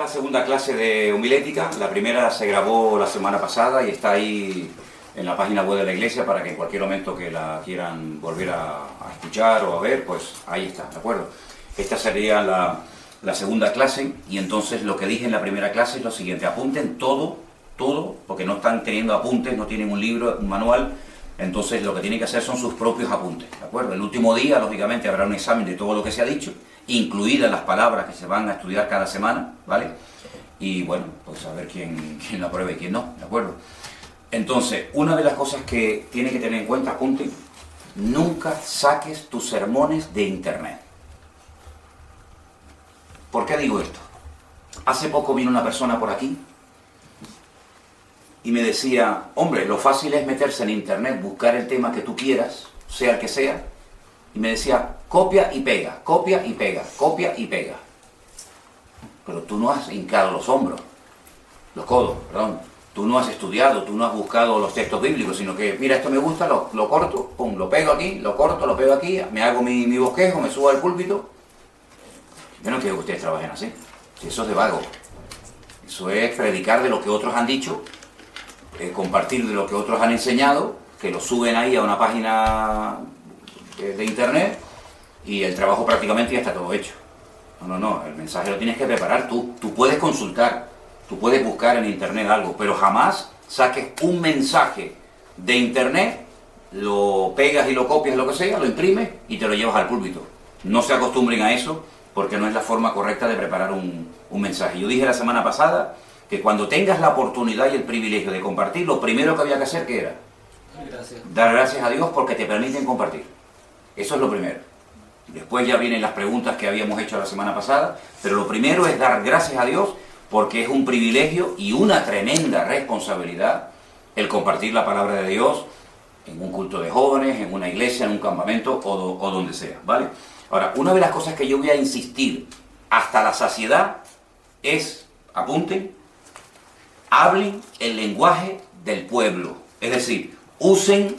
la segunda clase de homilética. La primera se grabó la semana pasada y está ahí en la página web de la iglesia para que en cualquier momento que la quieran volver a escuchar o a ver, pues ahí está, ¿de acuerdo? Esta sería la segunda clase y entonces lo que dije en la primera clase es lo siguiente: apunten todo, porque no están teniendo apuntes, no tienen un libro, un manual. Entonces lo que tienen que hacer son sus propios apuntes, ¿de acuerdo? El último día, lógicamente, habrá un examen de todo lo que se ha dicho, incluidas las palabras que se van a estudiar cada semana, ¿vale? Y bueno, pues a ver quién la aprueba y quién no, ¿de acuerdo? Entonces, una de las cosas que tienen que tener en cuenta, apunten: nunca saques tus sermones de internet. ¿Por qué digo esto? Hace poco vino una persona por aquí y me decía: hombre, lo fácil es meterse en internet, buscar el tema que tú quieras, sea el que sea, y me decía: copia y pega, copia y pega, copia y pega. Pero tú no has hincado los hombros, los codos, perdón. Tú no has estudiado, tú no has buscado los textos bíblicos, sino que, mira, esto me gusta, lo corto, pum, lo pego aquí, lo corto, lo pego aquí, me hago mi bosquejo, me subo al púlpito. Yo no quiero que ustedes trabajen así. Eso es de vago. Eso es predicar de lo que otros han dicho, compartir de lo que otros han enseñado, que lo suben ahí a una página de internet y el trabajo prácticamente ya está todo hecho. No, el mensaje lo tienes que preparar tú. Tú puedes consultar, tú puedes buscar en internet algo, pero jamás saques un mensaje de internet, lo pegas y lo copias, lo que sea, lo imprimes y te lo llevas al púlpito. No se acostumbren a eso, porque no es la forma correcta de preparar un mensaje. Yo dije la semana pasada que cuando tengas la oportunidad y el privilegio de compartir, lo primero que había que hacer, ¿qué era? Gracias. Dar gracias a Dios porque te permiten compartir. Eso es lo primero. Después ya vienen las preguntas que habíamos hecho la semana pasada, pero lo primero es dar gracias a Dios porque es un privilegio y una tremenda responsabilidad el compartir la palabra de Dios en un culto de jóvenes, en una iglesia, en un campamento o donde sea, ¿vale? Ahora, una de las cosas que yo voy a insistir hasta la saciedad es, apunten, hablen el lenguaje del pueblo. Es decir, usen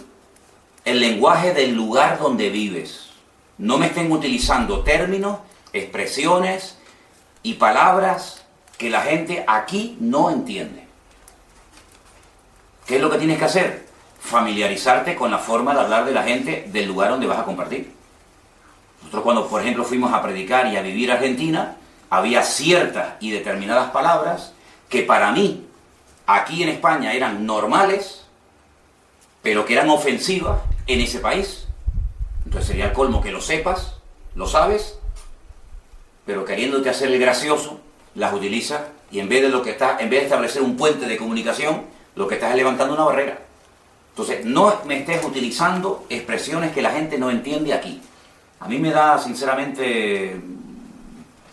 el lenguaje del lugar donde vives. No me estén utilizando términos, expresiones y palabras que la gente aquí no entiende. ¿Qué es lo que tienes que hacer? Familiarizarte con la forma de hablar de la gente del lugar donde vas a compartir. Nosotros cuando, por ejemplo, fuimos a predicar y a vivir a Argentina, había ciertas y determinadas palabras que para mí, aquí en España, eran normales, pero que eran ofensivas en ese país. Entonces sería el colmo que lo sepas, lo sabes, pero queriéndote hacer el gracioso, las utilizas y en vez de establecer un puente de comunicación, lo que estás es levantando una barrera. Entonces, no me estés utilizando expresiones que la gente no entiende aquí. A mí me da, sinceramente,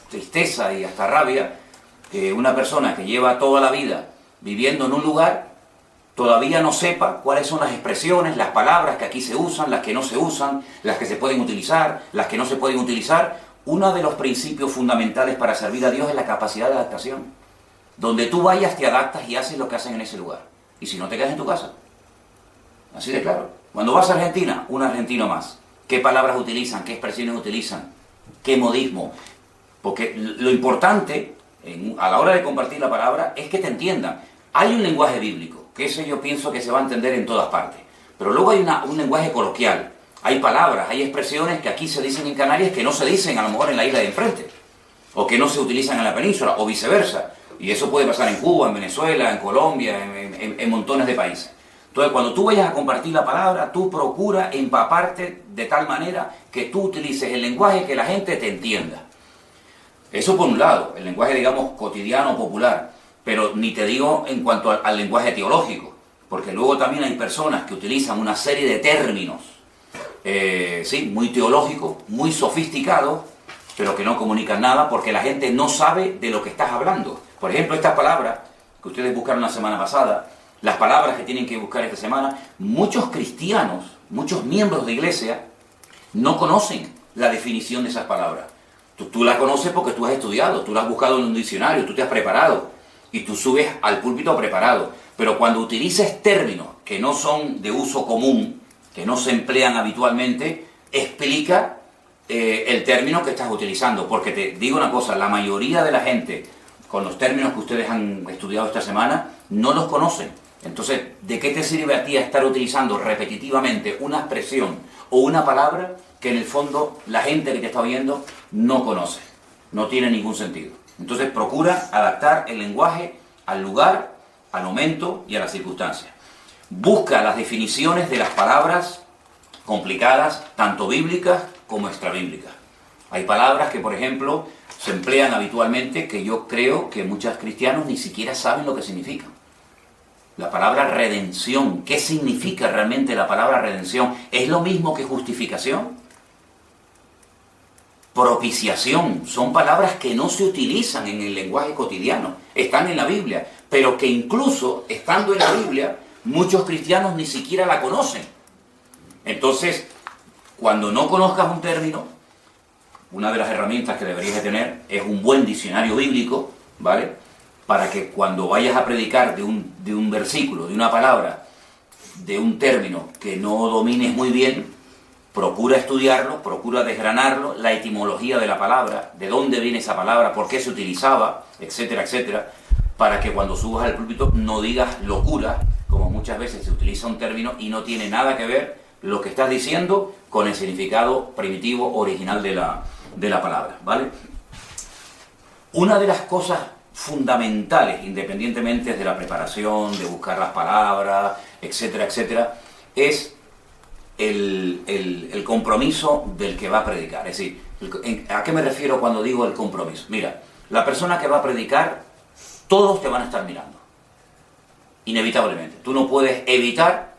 tristeza y hasta rabia que una persona que lleva toda la vida viviendo en un lugar todavía no sepa cuáles son las expresiones, las palabras que aquí se usan, las que no se usan, las que se pueden utilizar, las que no se pueden utilizar. Uno de los principios fundamentales para servir a Dios es la capacidad de adaptación. Donde tú vayas te adaptas y haces lo que hacen en ese lugar. Y si no, te quedas en tu casa. Así de claro. Cuando vas a Argentina, un argentino más. ¿Qué palabras utilizan? ¿Qué expresiones utilizan? ¿Qué modismo? Porque lo importante a la hora de compartir la palabra es que te entiendan. Hay un lenguaje bíblico, que eso yo pienso que se va a entender en todas partes. Pero luego hay un lenguaje coloquial. Hay palabras, hay expresiones que aquí se dicen en Canarias que no se dicen a lo mejor en la isla de enfrente. O que no se utilizan en la península, o viceversa. Y eso puede pasar en Cuba, en Venezuela, en Colombia, en montones de países. Entonces, cuando tú vayas a compartir la palabra, tú procura empaparte de tal manera que tú utilices el lenguaje que la gente te entienda. Eso por un lado, el lenguaje, digamos, cotidiano, popular. Pero ni te digo en cuanto al lenguaje teológico, porque luego también hay personas que utilizan una serie de términos, muy teológicos, muy sofisticados, pero que no comunican nada porque la gente no sabe de lo que estás hablando. Por ejemplo, estas palabras que ustedes buscaron la semana pasada, las palabras que tienen que buscar esta semana, muchos cristianos, muchos miembros de iglesia, no conocen la definición de esas palabras. Tú la conoces porque tú has estudiado, tú la has buscado en un diccionario, tú te has preparado y tú subes al púlpito preparado. Pero cuando utilices términos que no son de uso común, que no se emplean habitualmente, explica el término que estás utilizando. Porque te digo una cosa, la mayoría de la gente con los términos que ustedes han estudiado esta semana, no los conocen. Entonces, ¿de qué te sirve a ti estar utilizando repetitivamente una expresión o una palabra que en el fondo la gente que te está viendo no conoce? No tiene ningún sentido. Entonces, procura adaptar el lenguaje al lugar, al momento y a las circunstancias. Busca las definiciones de las palabras complicadas, tanto bíblicas como extrabíblicas. Hay palabras que, por ejemplo, se emplean habitualmente que yo creo que muchos cristianos ni siquiera saben lo que significan. La palabra redención, ¿qué significa realmente la palabra redención? ¿Es lo mismo que justificación? Propiciación, son palabras que no se utilizan en el lenguaje cotidiano, están en la Biblia, pero que incluso estando en la Biblia, muchos cristianos ni siquiera la conocen. Entonces, cuando no conozcas un término, una de las herramientas que deberías de tener es un buen diccionario bíblico, ¿vale? Para que cuando vayas a predicar de un versículo, de una palabra, de un término que no domines muy bien, procura estudiarlo, procura desgranarlo, la etimología de la palabra, de dónde viene esa palabra, por qué se utilizaba, etcétera, etcétera, para que cuando subas al púlpito no digas locura, como muchas veces se utiliza un término y no tiene nada que ver lo que estás diciendo con el significado primitivo, original de la palabra, ¿vale? Una de las cosas fundamentales, independientemente de la preparación, de buscar las palabras, etcétera, etcétera, es el compromiso del que va a predicar. Es decir, ¿a qué me refiero cuando digo el compromiso? Mira, la persona que va a predicar, todos te van a estar mirando, inevitablemente. Tú no puedes evitar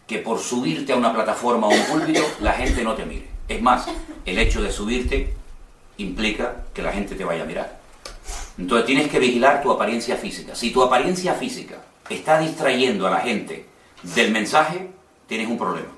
que por subirte a una plataforma o un púlpito la gente no te mire. Es más, el hecho de subirte implica que la gente te vaya a mirar. Entonces tienes que vigilar tu apariencia física. Si tu apariencia física está distrayendo a la gente del mensaje, tienes un problema.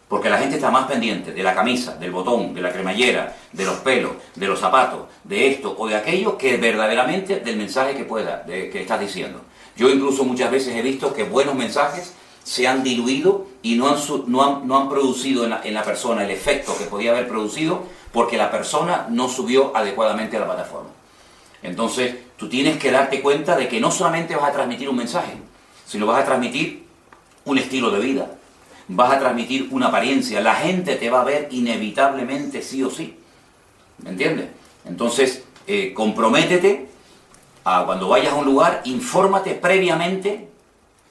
Porque la gente está más pendiente de la camisa, del botón, de la cremallera, de los pelos, de los zapatos, de esto o de aquello, que verdaderamente del mensaje que estás diciendo. Yo incluso muchas veces he visto que buenos mensajes se han diluido y no han producido en la persona el efecto que podía haber producido porque la persona no subió adecuadamente a la plataforma. Entonces, tú tienes que darte cuenta de que no solamente vas a transmitir un mensaje, sino vas a transmitir un estilo de vida, vas a transmitir una apariencia, la gente te va a ver inevitablemente sí o sí, ¿me entiendes? Entonces, comprométete a cuando vayas a un lugar, infórmate previamente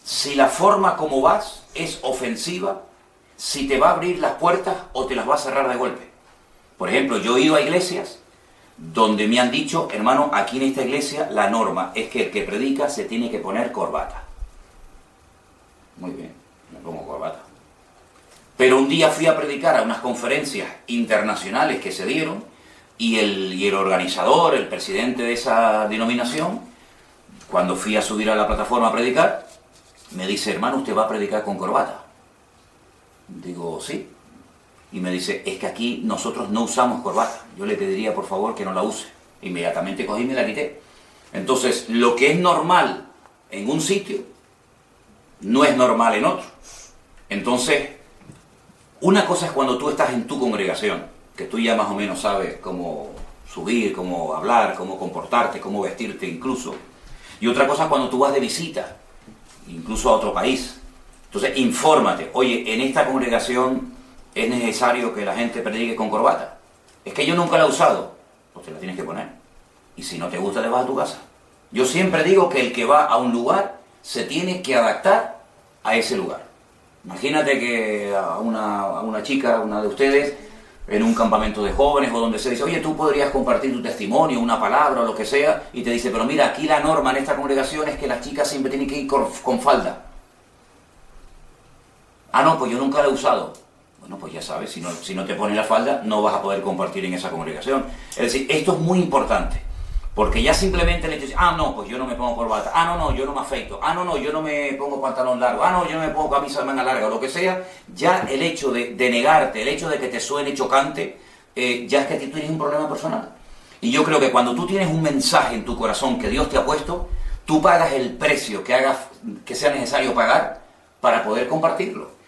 si la forma como vas es ofensiva, si te va a abrir las puertas o te las va a cerrar de golpe. Por ejemplo, yo he ido a iglesias donde me han dicho, hermano, aquí en esta iglesia la norma es que el que predica se tiene que poner corbata. Muy bien, me pongo corbata. Pero un día fui a predicar a unas conferencias internacionales que se dieron y el organizador, el presidente de esa denominación, cuando fui a subir a la plataforma a predicar, me dice, hermano, ¿usted va a predicar con corbata? Digo, sí. Y me dice, es que aquí nosotros no usamos corbata. Yo le pediría, por favor, que no la use. Inmediatamente cogí y me la quité. Entonces, lo que es normal en un sitio, no es normal en otro. Entonces, una cosa es cuando tú estás en tu congregación, que tú ya más o menos sabes cómo subir, cómo hablar, cómo comportarte, cómo vestirte incluso. Y otra cosa es cuando tú vas de visita, incluso a otro país. Entonces, infórmate. Oye, en esta congregación ¿es necesario que la gente predique con corbata? Es que yo nunca la he usado. Pues te la tienes que poner. Y si no te gusta, te vas a tu casa. Yo siempre digo que el que va a un lugar se tiene que adaptar a ese lugar. Imagínate que a una chica, una de ustedes, en un campamento de jóvenes o donde se dice, oye, tú podrías compartir tu testimonio, una palabra o lo que sea, y te dice, pero mira, aquí la norma en esta congregación es que las chicas siempre tienen que ir con falda. Ah, no, pues yo nunca la he usado. Bueno, pues ya sabes, si no te pones la falda, no vas a poder compartir en esa congregación. Es decir, esto es muy importante, porque ya simplemente le dices, ah, no, pues yo no me pongo corbata, ah, no, yo no me afeito, ah, no, yo no me pongo pantalón largo, ah, no, yo no me pongo camisa de manga larga, o lo que sea, ya el hecho de negarte, el hecho de que te suene chocante, ya es que tú tienes un problema personal. Y yo creo que cuando tú tienes un mensaje en tu corazón que Dios te ha puesto, tú pagas el precio que sea necesario pagar para poder compartirlo.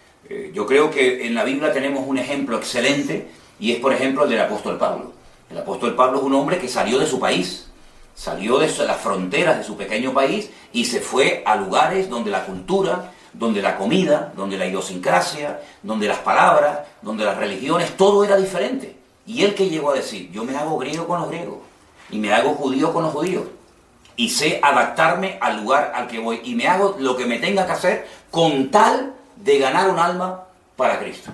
Yo creo que en la Biblia tenemos un ejemplo excelente y es, por ejemplo, el del apóstol Pablo. El apóstol Pablo es un hombre que salió de su país Salió de las fronteras de su pequeño país y se fue a lugares donde la cultura, donde la comida, donde la idiosincrasia, donde las palabras, donde las religiones, todo era diferente. Y él que llegó a decir, yo me hago griego con los griegos, y me hago judío con los judíos, y sé adaptarme al lugar al que voy, y me hago lo que me tenga que hacer con tal de ganar un alma para Cristo.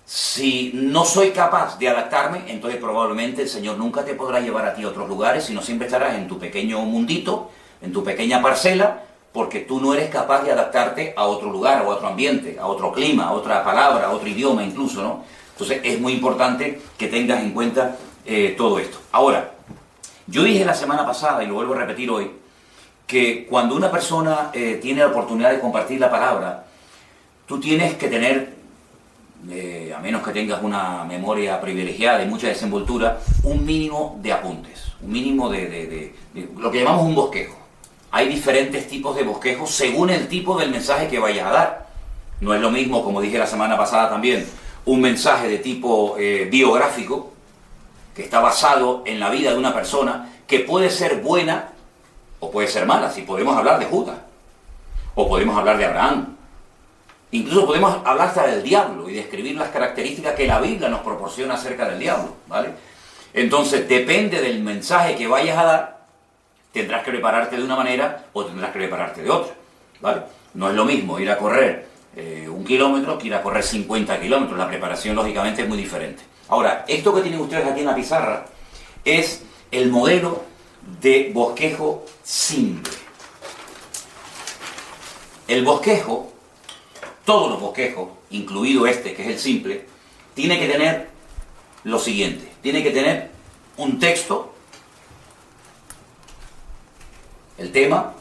Si no soy capaz de adaptarme, entonces probablemente el Señor nunca te podrá llevar a ti a otros lugares, sino siempre estarás en tu pequeño mundito, en tu pequeña parcela, porque tú no eres capaz de adaptarte a otro lugar, a otro ambiente, a otro clima, a otra palabra, a otro idioma incluso, ¿no? Entonces es muy importante que tengas en cuenta todo esto. Ahora, yo dije la semana pasada, y lo vuelvo a repetir hoy, que cuando una persona tiene la oportunidad de compartir la palabra, tú tienes que tener, a menos que tengas una memoria privilegiada y mucha desenvoltura, un mínimo de apuntes, un mínimo de lo que llamamos un bosquejo. Hay diferentes tipos de bosquejos según el tipo del mensaje que vayas a dar. No es lo mismo, como dije la semana pasada también, un mensaje de tipo biográfico, que está basado en la vida de una persona, que puede ser buena o puede ser mala. Si podemos hablar de Judas, o podemos hablar de Abraham, incluso podemos hablar hasta del diablo y describir las características que la Biblia nos proporciona acerca del diablo, ¿vale? Entonces, depende del mensaje que vayas a dar, tendrás que prepararte de una manera o tendrás que prepararte de otra, ¿vale? No es lo mismo ir a correr 1 kilómetro que ir a correr 50 kilómetros. La preparación, lógicamente, es muy diferente. Ahora, esto que tienen ustedes aquí en la pizarra es el modelo de bosquejo simple. El bosquejo, todos los bosquejos, incluido este, que es el simple, tiene que tener lo siguiente. Tiene que tener un texto, el tema,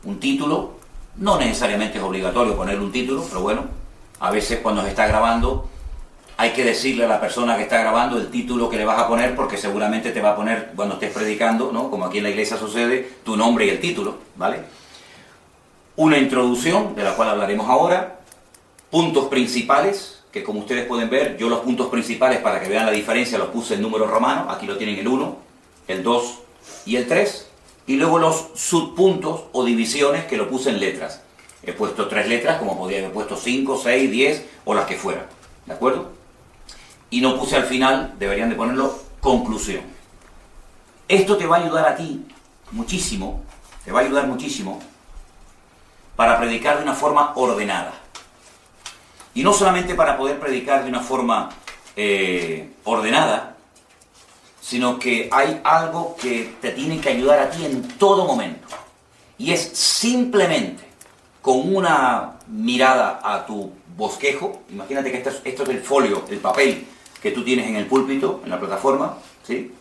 un título. No necesariamente es obligatorio ponerle un título, pero bueno, a veces cuando se está grabando hay que decirle a la persona que está grabando el título que le vas a poner, porque seguramente te va a poner, cuando estés predicando, ¿no?, como aquí en la iglesia sucede, tu nombre y el título, ¿vale? Una introducción, de la cual hablaremos ahora, puntos principales, que como ustedes pueden ver, yo los puntos principales, para que vean la diferencia, los puse en números romanos. Aquí lo tienen el 1, el 2 y el 3, y luego los subpuntos o divisiones, que lo puse en letras. He puesto 3 letras, como podría haber puesto 5, 6, 10 o las que fueran, ¿de acuerdo? Y no puse al final, deberían de ponerlo, conclusión. Esto te va a ayudar a ti muchísimo, te va a ayudar muchísimo para predicar de una forma ordenada. Y no solamente para poder predicar de una forma ordenada, sino que hay algo que te tiene que ayudar a ti en todo momento. Y es simplemente con una mirada a tu bosquejo. Imagínate que esto es el folio, el papel que tú tienes en el púlpito, en la plataforma, ¿sí?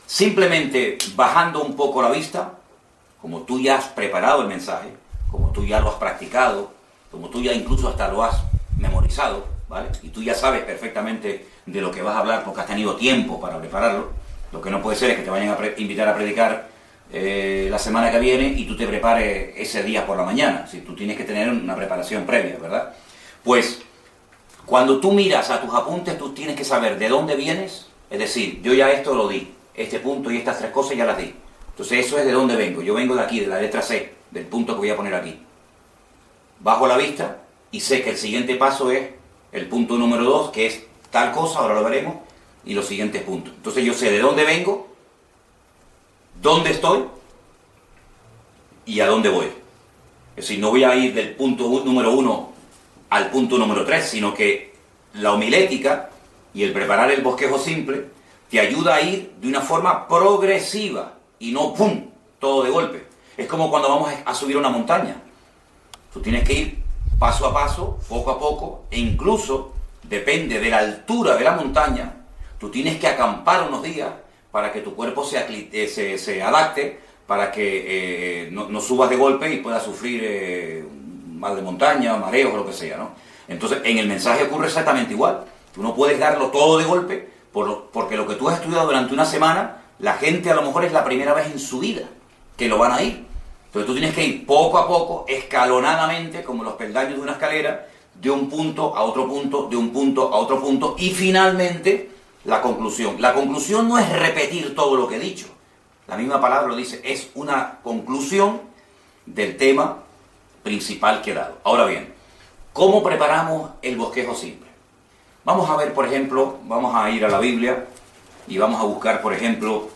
Simplemente bajando un poco la vista, como tú ya has preparado el mensaje, como tú ya lo has practicado, como tú ya incluso hasta lo has memorizado, ¿vale? Y tú ya sabes perfectamente de lo que vas a hablar porque has tenido tiempo para prepararlo. Lo que no puede ser es que te vayan a invitar a predicar la semana que viene y tú te prepares ese día por la mañana. Si tú tienes que tener una preparación previa, ¿verdad? Pues cuando tú miras a tus apuntes, tú tienes que saber de dónde vienes. Es decir, yo ya esto lo di, este punto y estas 3 cosas ya las di. Entonces eso es de dónde vengo. Yo vengo de aquí, de la letra C, del punto que voy a poner aquí. Bajo la vista y sé que el siguiente paso es el punto número 2, que es tal cosa, ahora lo veremos, y los siguientes puntos. Entonces yo sé de dónde vengo, dónde estoy y a dónde voy. Es decir, no voy a ir del punto número 1 al punto número 3, sino que la homilética y el preparar el bosquejo simple te ayuda a ir de una forma progresiva y no ¡pum!, todo de golpe. Es como cuando vamos a subir una montaña. Tú tienes que ir paso a paso, poco a poco, e incluso, depende de la altura de la montaña, tú tienes que acampar unos días para que tu cuerpo se adapte, para que no subas de golpe y puedas sufrir mal de montaña, mareos o lo que sea, ¿no? Entonces, en el mensaje ocurre exactamente igual. Tú no puedes darlo todo de golpe, porque lo que tú has estudiado durante una semana, la gente a lo mejor es la primera vez en su vida que lo van a ir. Entonces tú tienes que ir poco a poco, escalonadamente, como los peldaños de una escalera, de un punto a otro punto, de un punto a otro punto, y finalmente la conclusión. La conclusión no es repetir todo lo que he dicho. La misma palabra lo dice, es una conclusión del tema principal que he dado. Ahora bien, ¿cómo preparamos el bosquejo simple? Vamos a ver, por ejemplo, vamos a ir a la Biblia y vamos a buscar, por ejemplo,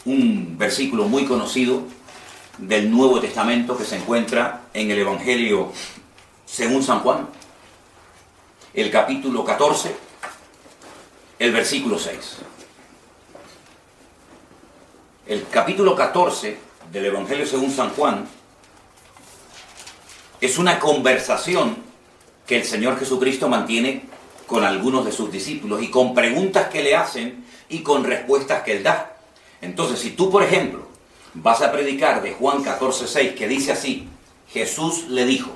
un versículo muy conocido del Nuevo Testamento que se encuentra en el Evangelio según San Juan, el capítulo 14, el versículo 6. El capítulo 14 del Evangelio según San Juan es una conversación que el Señor Jesucristo mantiene con algunos de sus discípulos y con preguntas que le hacen y con respuestas que Él da. Entonces, si tú, por ejemplo, vas a predicar de Juan 14:6, que dice así: Jesús le dijo,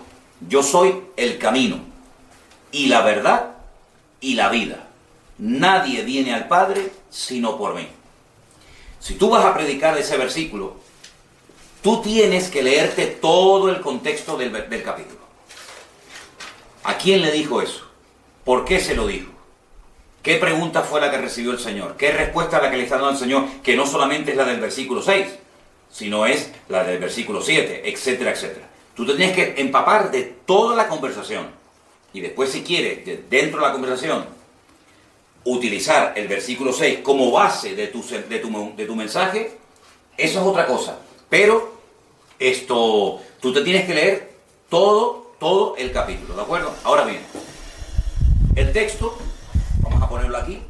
yo soy el camino y la verdad y la vida. Nadie viene al Padre sino por mí. Si tú vas a predicar de ese versículo, tú tienes que leerte todo el contexto del capítulo. ¿A quién le dijo eso? ¿Por qué se lo dijo? ¿Qué pregunta fue la que recibió el Señor? ¿Qué respuesta la que le está dando el Señor? Que no solamente es la del versículo 6, sino es la del versículo 7, etcétera, etcétera. Tú te tienes que empapar de toda la conversación. Y después, si quieres, dentro de la conversación, utilizar el versículo 6 como base de tu mensaje, eso es otra cosa. Pero tú te tienes que leer todo el capítulo, ¿de acuerdo? Ahora bien, el texto, vamos a ponerlo aquí.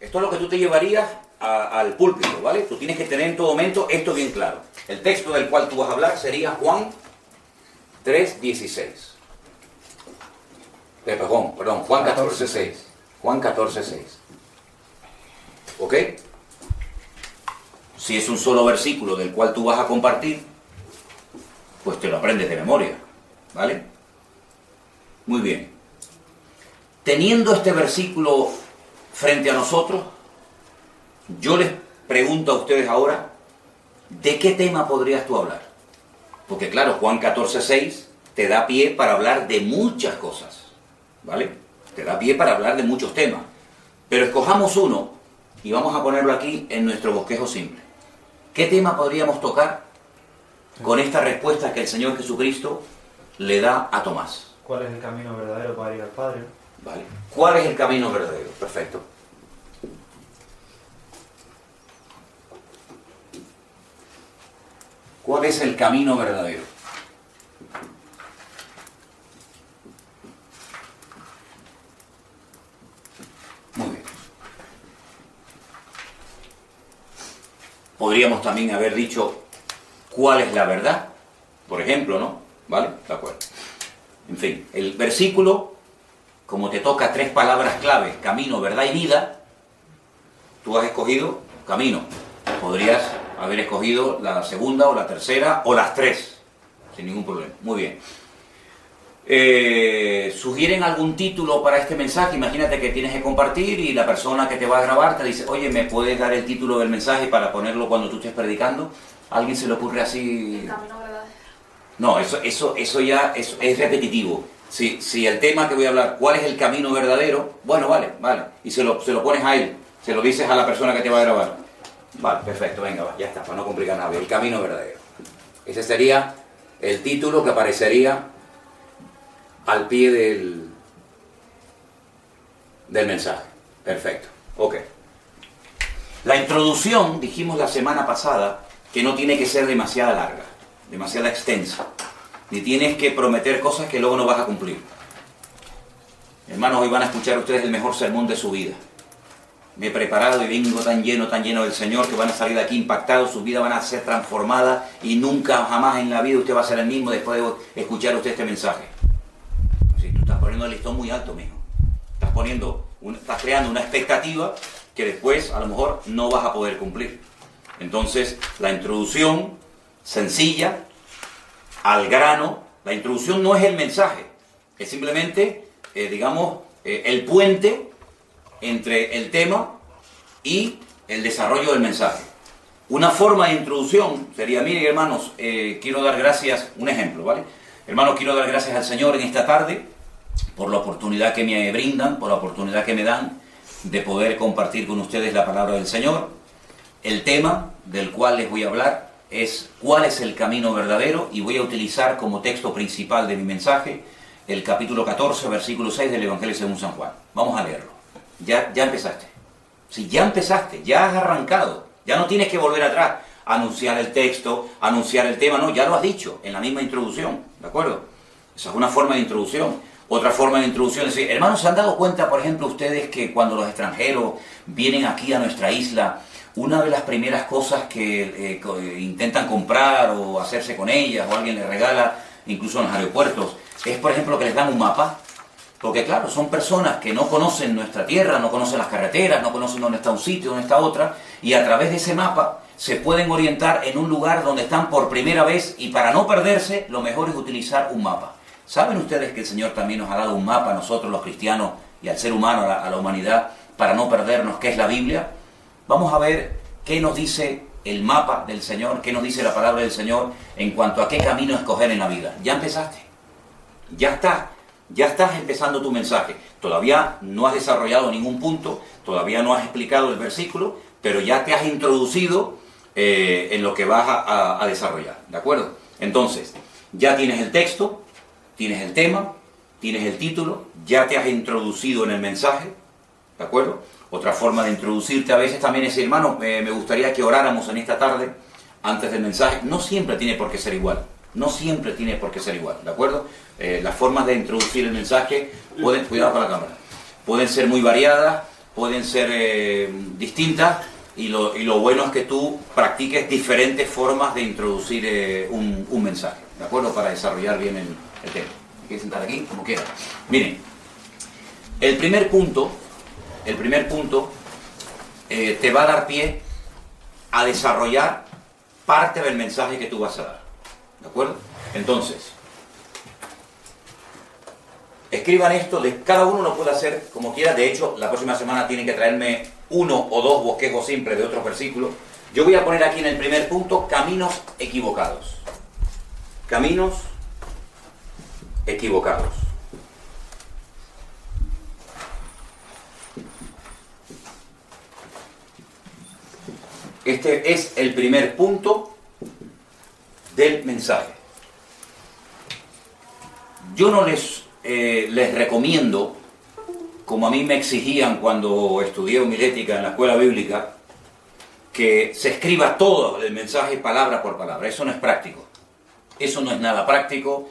Esto es lo que tú te llevarías al púlpito, ¿vale? Tú tienes que tener en todo momento esto bien claro. El texto del cual tú vas a hablar sería Juan 3:16. Perdón, Juan 14:6. Juan 14:6. ¿Ok? Si es un solo versículo del cual tú vas a compartir, pues te lo aprendes de memoria, ¿vale? Muy bien. Teniendo este versículo frente a nosotros, yo les pregunto a ustedes ahora, ¿de qué tema podrías tú hablar? Porque claro, Juan 14:6 te da pie para hablar de muchas cosas, ¿vale? Te da pie para hablar de muchos temas. Pero escojamos uno y vamos a ponerlo aquí en nuestro bosquejo simple. ¿Qué tema podríamos tocar con esta respuesta que el Señor Jesucristo le da a Tomás? ¿Cuál es el camino verdadero para ir al Padre? Vale. ¿Cuál es el camino verdadero? Perfecto. ¿Cuál es el camino verdadero? Muy bien. Podríamos también haber dicho cuál es la verdad, por ejemplo, ¿no? ¿Vale? De acuerdo. En fin, el versículo, como te toca 3 palabras clave, camino, verdad y vida, tú has escogido camino. Podrías haber escogido la segunda o la tercera o las 3, sin ningún problema. Muy bien. ¿Sugieren algún título para este mensaje? Imagínate que tienes que compartir y la persona que te va a grabar te dice, oye, ¿me puedes dar el título del mensaje para ponerlo cuando tú estés predicando? ¿A alguien se le ocurre así? El camino verdadero. No, eso ya es repetitivo. Si el tema que voy a hablar, ¿cuál es el camino verdadero? Bueno, vale. Y se lo pones a él, se lo dices a la persona que te va a grabar. Vale, perfecto, venga, va, ya está, para no complicar nada. El camino verdadero. Ese sería el título que aparecería al pie del mensaje. Perfecto, ok. La introducción, dijimos la semana pasada, que no tiene que ser demasiado larga, demasiado extensa, ni tienes que prometer cosas que luego no vas a cumplir. Hermanos, hoy van a escuchar ustedes el mejor sermón de su vida. Me he preparado y vengo tan lleno del Señor que van a salir de aquí impactados, sus vidas van a ser transformadas y nunca jamás en la vida usted va a ser el mismo después de escuchar usted este mensaje. Si tú estás poniendo el listón muy alto, mijo. Estás creando una expectativa que después a lo mejor no vas a poder cumplir. Entonces, la introducción sencilla, al grano. La introducción no es el mensaje, es simplemente, el puente entre el tema y el desarrollo del mensaje. Una forma de introducción sería, miren hermanos, quiero dar gracias, un ejemplo, ¿vale? Hermanos, quiero dar gracias al Señor en esta tarde por la oportunidad que me brindan, por la oportunidad que me dan de poder compartir con ustedes la palabra del Señor. El tema del cual les voy a hablar es cuál es el camino verdadero, y voy a utilizar como texto principal de mi mensaje el capítulo 14, versículo 6 del Evangelio según San Juan. Vamos a leerlo. Ya empezaste. Si ya empezaste, ya has arrancado, ya no tienes que volver atrás, anunciar el texto, anunciar el tema, no, ya lo has dicho en la misma introducción, ¿de acuerdo? Esa es una forma de introducción. Otra forma de introducción es decir, hermanos, ¿se han dado cuenta, por ejemplo, ustedes que cuando los extranjeros vienen aquí a nuestra isla, una de las primeras cosas que intentan comprar o hacerse con ellas, o alguien les regala, incluso en los aeropuertos, es, por ejemplo, que les dan un mapa? Porque, claro, son personas que no conocen nuestra tierra, no conocen las carreteras, no conocen dónde está un sitio, dónde está otra, y a través de ese mapa se pueden orientar en un lugar donde están por primera vez, y para no perderse, lo mejor es utilizar un mapa. ¿Saben ustedes que el Señor también nos ha dado un mapa a nosotros los cristianos y al ser humano, a la humanidad, para no perdernos, que es la Biblia? Vamos a ver qué nos dice el mapa del Señor, qué nos dice la palabra del Señor en cuanto a qué camino escoger en la vida. Ya empezaste, ya estás empezando tu mensaje. Todavía no has desarrollado ningún punto, todavía no has explicado el versículo, pero ya te has introducido en lo que vas a desarrollar, ¿de acuerdo? Entonces, ya tienes el texto, tienes el tema, tienes el título, ya te has introducido en el mensaje, ¿de acuerdo? Otra forma de introducirte a veces también es, hermano, me gustaría que oráramos en esta tarde antes del mensaje. No siempre tiene por qué ser igual, no siempre tiene por qué ser igual, ¿de acuerdo? Las formas de introducir el mensaje pueden, cuidado con la cámara, pueden ser muy variadas, pueden ser distintas, y lo bueno es que tú practiques diferentes formas de introducir un mensaje, ¿de acuerdo? Para desarrollar bien el tema. ¿Me quieres sentar aquí? Como quieras. Miren, el primer punto te va a dar pie a desarrollar parte del mensaje que tú vas a dar, ¿de acuerdo? Entonces, escriban esto, cada uno lo puede hacer como quiera. De hecho, la próxima semana tienen que traerme 1 o 2 bosquejos simples de otros versículos. Yo voy a poner aquí en el primer punto, caminos equivocados. Caminos equivocados. Este es el primer punto del mensaje. Yo no les recomiendo, como a mí me exigían cuando estudié homilética en la escuela bíblica, que se escriba todo el mensaje palabra por palabra. Eso no es práctico. Eso no es nada práctico.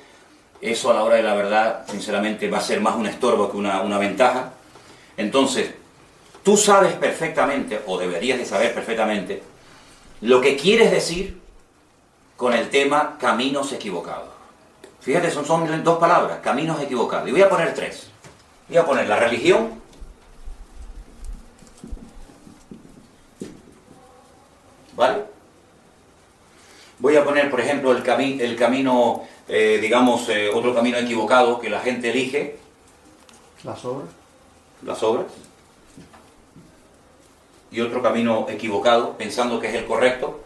Eso a la hora de la verdad, sinceramente, va a ser más un estorbo que una ventaja. Entonces, tú sabes perfectamente, o deberías de saber perfectamente, lo que quieres decir con el tema caminos equivocados. Fíjate, son 2 palabras, caminos equivocados. Y voy a poner 3. Voy a poner la religión, ¿vale? Voy a poner, por ejemplo, el camino, otro camino equivocado que la gente elige. Las obras. Las obras. Y otro camino equivocado, pensando que es el correcto,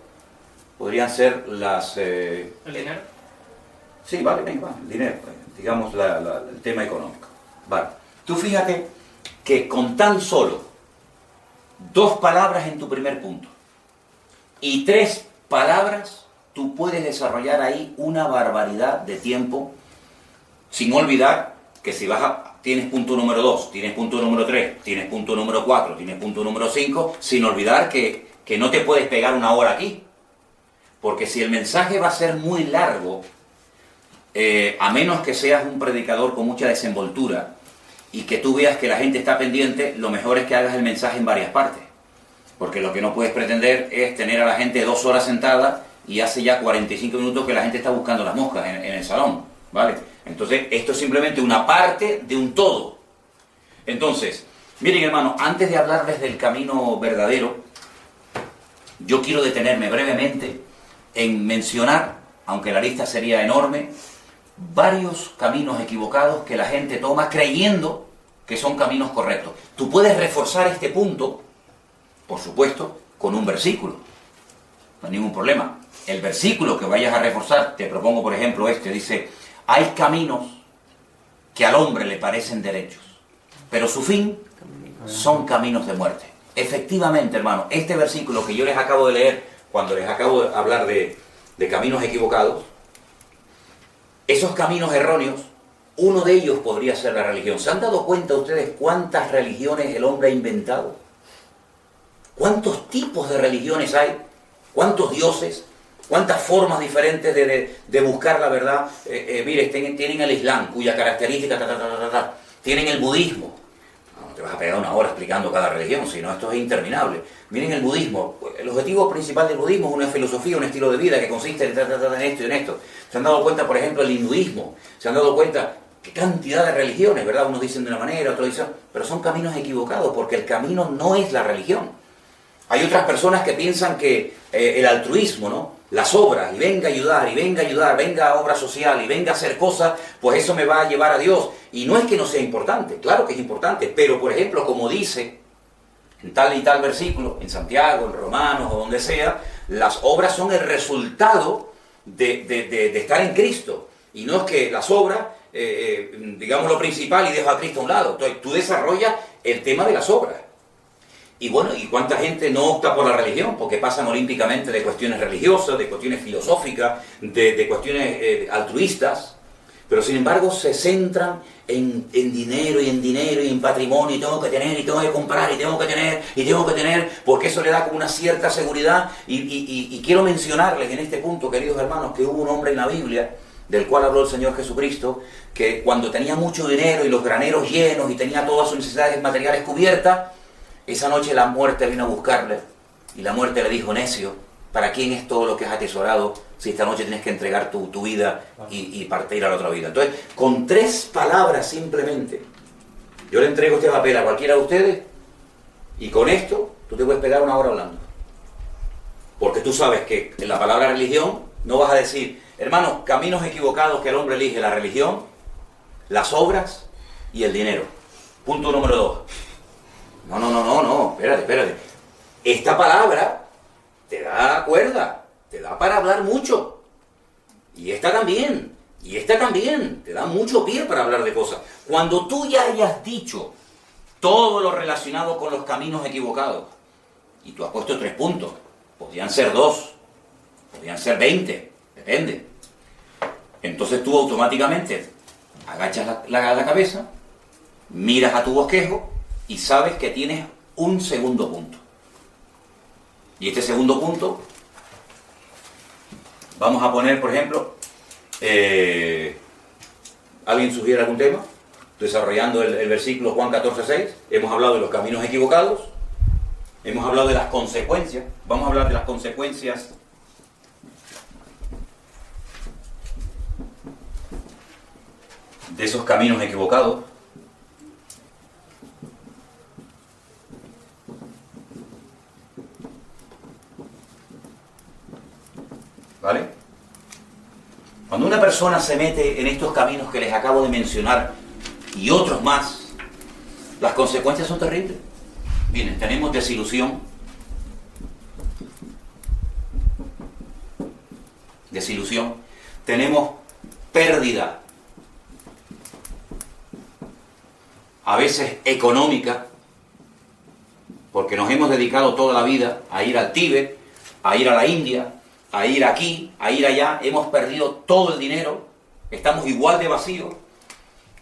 podrían ser las... ¿El dinero? Sí, vale, venga, el dinero, digamos el tema económico. Vale. Tú fíjate que con tan solo 2 palabras en tu primer punto y 3 palabras, tú puedes desarrollar ahí una barbaridad de tiempo, sin olvidar que si tienes punto número 2, tienes punto número 3, tienes punto número 4, tienes punto número 5, sin olvidar que no te puedes pegar 1 hora aquí. Porque si el mensaje va a ser muy largo, a menos que seas un predicador con mucha desenvoltura y que tú veas que la gente está pendiente, lo mejor es que hagas el mensaje en varias partes. Porque lo que no puedes pretender es tener a la gente 2 horas sentada y hace ya 45 minutos que la gente está buscando las moscas en el salón, ¿vale? Entonces, esto es simplemente una parte de un todo. Entonces, miren, hermanos, antes de hablarles del camino verdadero, yo quiero detenerme brevemente en mencionar, aunque la lista sería enorme, varios caminos equivocados que la gente toma creyendo que son caminos correctos. Tú puedes reforzar este punto, por supuesto, con un versículo. No hay ningún problema. El versículo que vayas a reforzar, te propongo por ejemplo dice: hay caminos que al hombre le parecen derechos, pero su fin son caminos de muerte. Efectivamente, hermano, este versículo que yo les acabo de leer, cuando les acabo de hablar de caminos equivocados, esos caminos erróneos, uno de ellos podría ser la religión. ¿Se han dado cuenta ustedes cuántas religiones el hombre ha inventado? ¿Cuántos tipos de religiones hay? ¿Cuántos dioses? ¿Cuántas formas diferentes de buscar la verdad? Mire, tienen el Islam, cuya característica, tienen el budismo. No te vas a pegar una hora explicando cada religión, sino esto es interminable. Miren el budismo. El objetivo principal del budismo es una filosofía, un estilo de vida que consiste en esto y en esto. ¿Se han dado cuenta, por ejemplo, el hinduismo? ¿Se han dado cuenta qué cantidad de religiones, verdad? Unos dicen de una manera, otros dicen... Pero son caminos equivocados, porque el camino no es la religión. Hay otras personas que piensan que el altruismo, ¿no? Las obras, y venga a ayudar, venga a obra social, y venga a hacer cosas, pues eso me va a llevar a Dios. Y no es que no sea importante, claro que es importante, pero por ejemplo, como dice en tal y tal versículo, en Santiago, en Romanos o donde sea, las obras son el resultado de estar en Cristo. Y no es que las obras, digamos lo principal y dejo a Cristo a un lado. Entonces tú desarrollas el tema de las obras. Y bueno, ¿y cuánta gente no opta por la religión? Porque pasan olímpicamente de cuestiones religiosas, de cuestiones filosóficas, de cuestiones altruistas, pero sin embargo se centran en dinero y en patrimonio, y tengo que tener, y tengo que comprar, y tengo que tener, porque eso le da como una cierta seguridad. Y quiero mencionarles en este punto, queridos hermanos, que hubo un hombre en la Biblia, del cual habló el Señor Jesucristo, que cuando tenía mucho dinero y los graneros llenos y tenía todas sus necesidades materiales cubiertas, esa noche la muerte vino a buscarle, y la muerte le dijo: necio, ¿para quién es todo lo que has atesorado si esta noche tienes que entregar tu vida y partir a la otra vida? Entonces, con 3 palabras simplemente, yo le entrego este papel a cualquiera de ustedes, y con esto tú te puedes pegar una hora hablando. Porque tú sabes que en la palabra religión no vas a decir, hermanos, caminos equivocados que el hombre elige: la religión, las obras y el dinero. Punto número 2. No, espérate. Esta palabra te da cuerda, te da para hablar mucho. Y esta también, te da mucho pie para hablar de cosas. Cuando tú ya hayas dicho todo lo relacionado con los caminos equivocados, y tú has puesto 3 puntos, podrían ser 2, podrían ser 20, depende. Entonces tú automáticamente agachas la cabeza, miras a tu bosquejo, y sabes que tienes un segundo punto. Y este segundo punto, vamos a poner, por ejemplo, ¿alguien sugiere algún tema? Desarrollando el versículo Juan 14:6, hemos hablado de los caminos equivocados, hemos hablado de las consecuencias, vamos a hablar de las consecuencias de esos caminos equivocados. ¿Vale? Cuando una persona se mete en estos caminos que les acabo de mencionar y otros más, las consecuencias son terribles. Miren, tenemos desilusión, tenemos pérdida, a veces económica, porque nos hemos dedicado toda la vida a ir al Tíbet, a ir a la India, a ir aquí, a ir allá, hemos perdido todo el dinero, estamos igual de vacíos,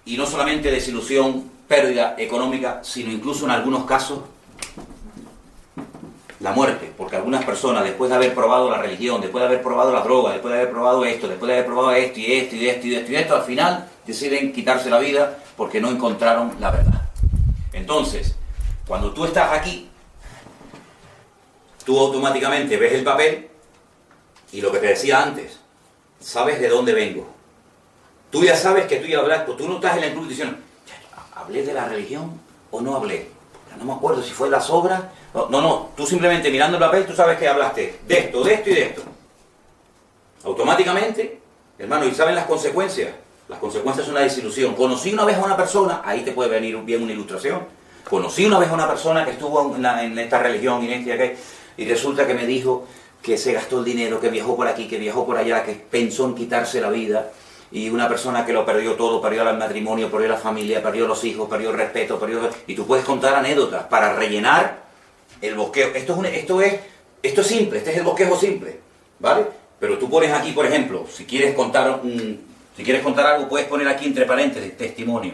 y no solamente desilusión, pérdida económica, sino incluso en algunos casos la muerte, porque algunas personas, después de haber probado la religión, después de haber probado la droga, después de haber probado esto, después de haber probado esto y esto, al final deciden quitarse la vida porque no encontraron la verdad. Entonces, cuando tú estás aquí, tú automáticamente ves el papel, y lo que te decía antes, sabes de dónde vengo. Tú ya sabes que tú ya hablaste, tú no estás en el club diciendo, ¿hablé de la religión o no hablé? Ya no me acuerdo si fue las obras. No, tú simplemente mirando el papel, tú sabes que hablaste de esto y de esto. Automáticamente, hermano, ¿y saben las consecuencias? Las consecuencias son una desilusión. Conocí una vez a una persona, ahí te puede venir bien una ilustración. Conocí una vez a una persona que estuvo en esta religión y resulta que me dijo que se gastó el dinero, que viajó por aquí, que viajó por allá, que pensó en quitarse la vida, y una persona que lo perdió todo, perdió el matrimonio, perdió la familia, perdió los hijos, perdió el respeto, y tú puedes contar anécdotas para rellenar el bosquejo. Esto es simple, este es el bosquejo simple, ¿vale? Pero tú pones aquí, por ejemplo, si quieres contar algo, puedes poner aquí entre paréntesis, testimonio.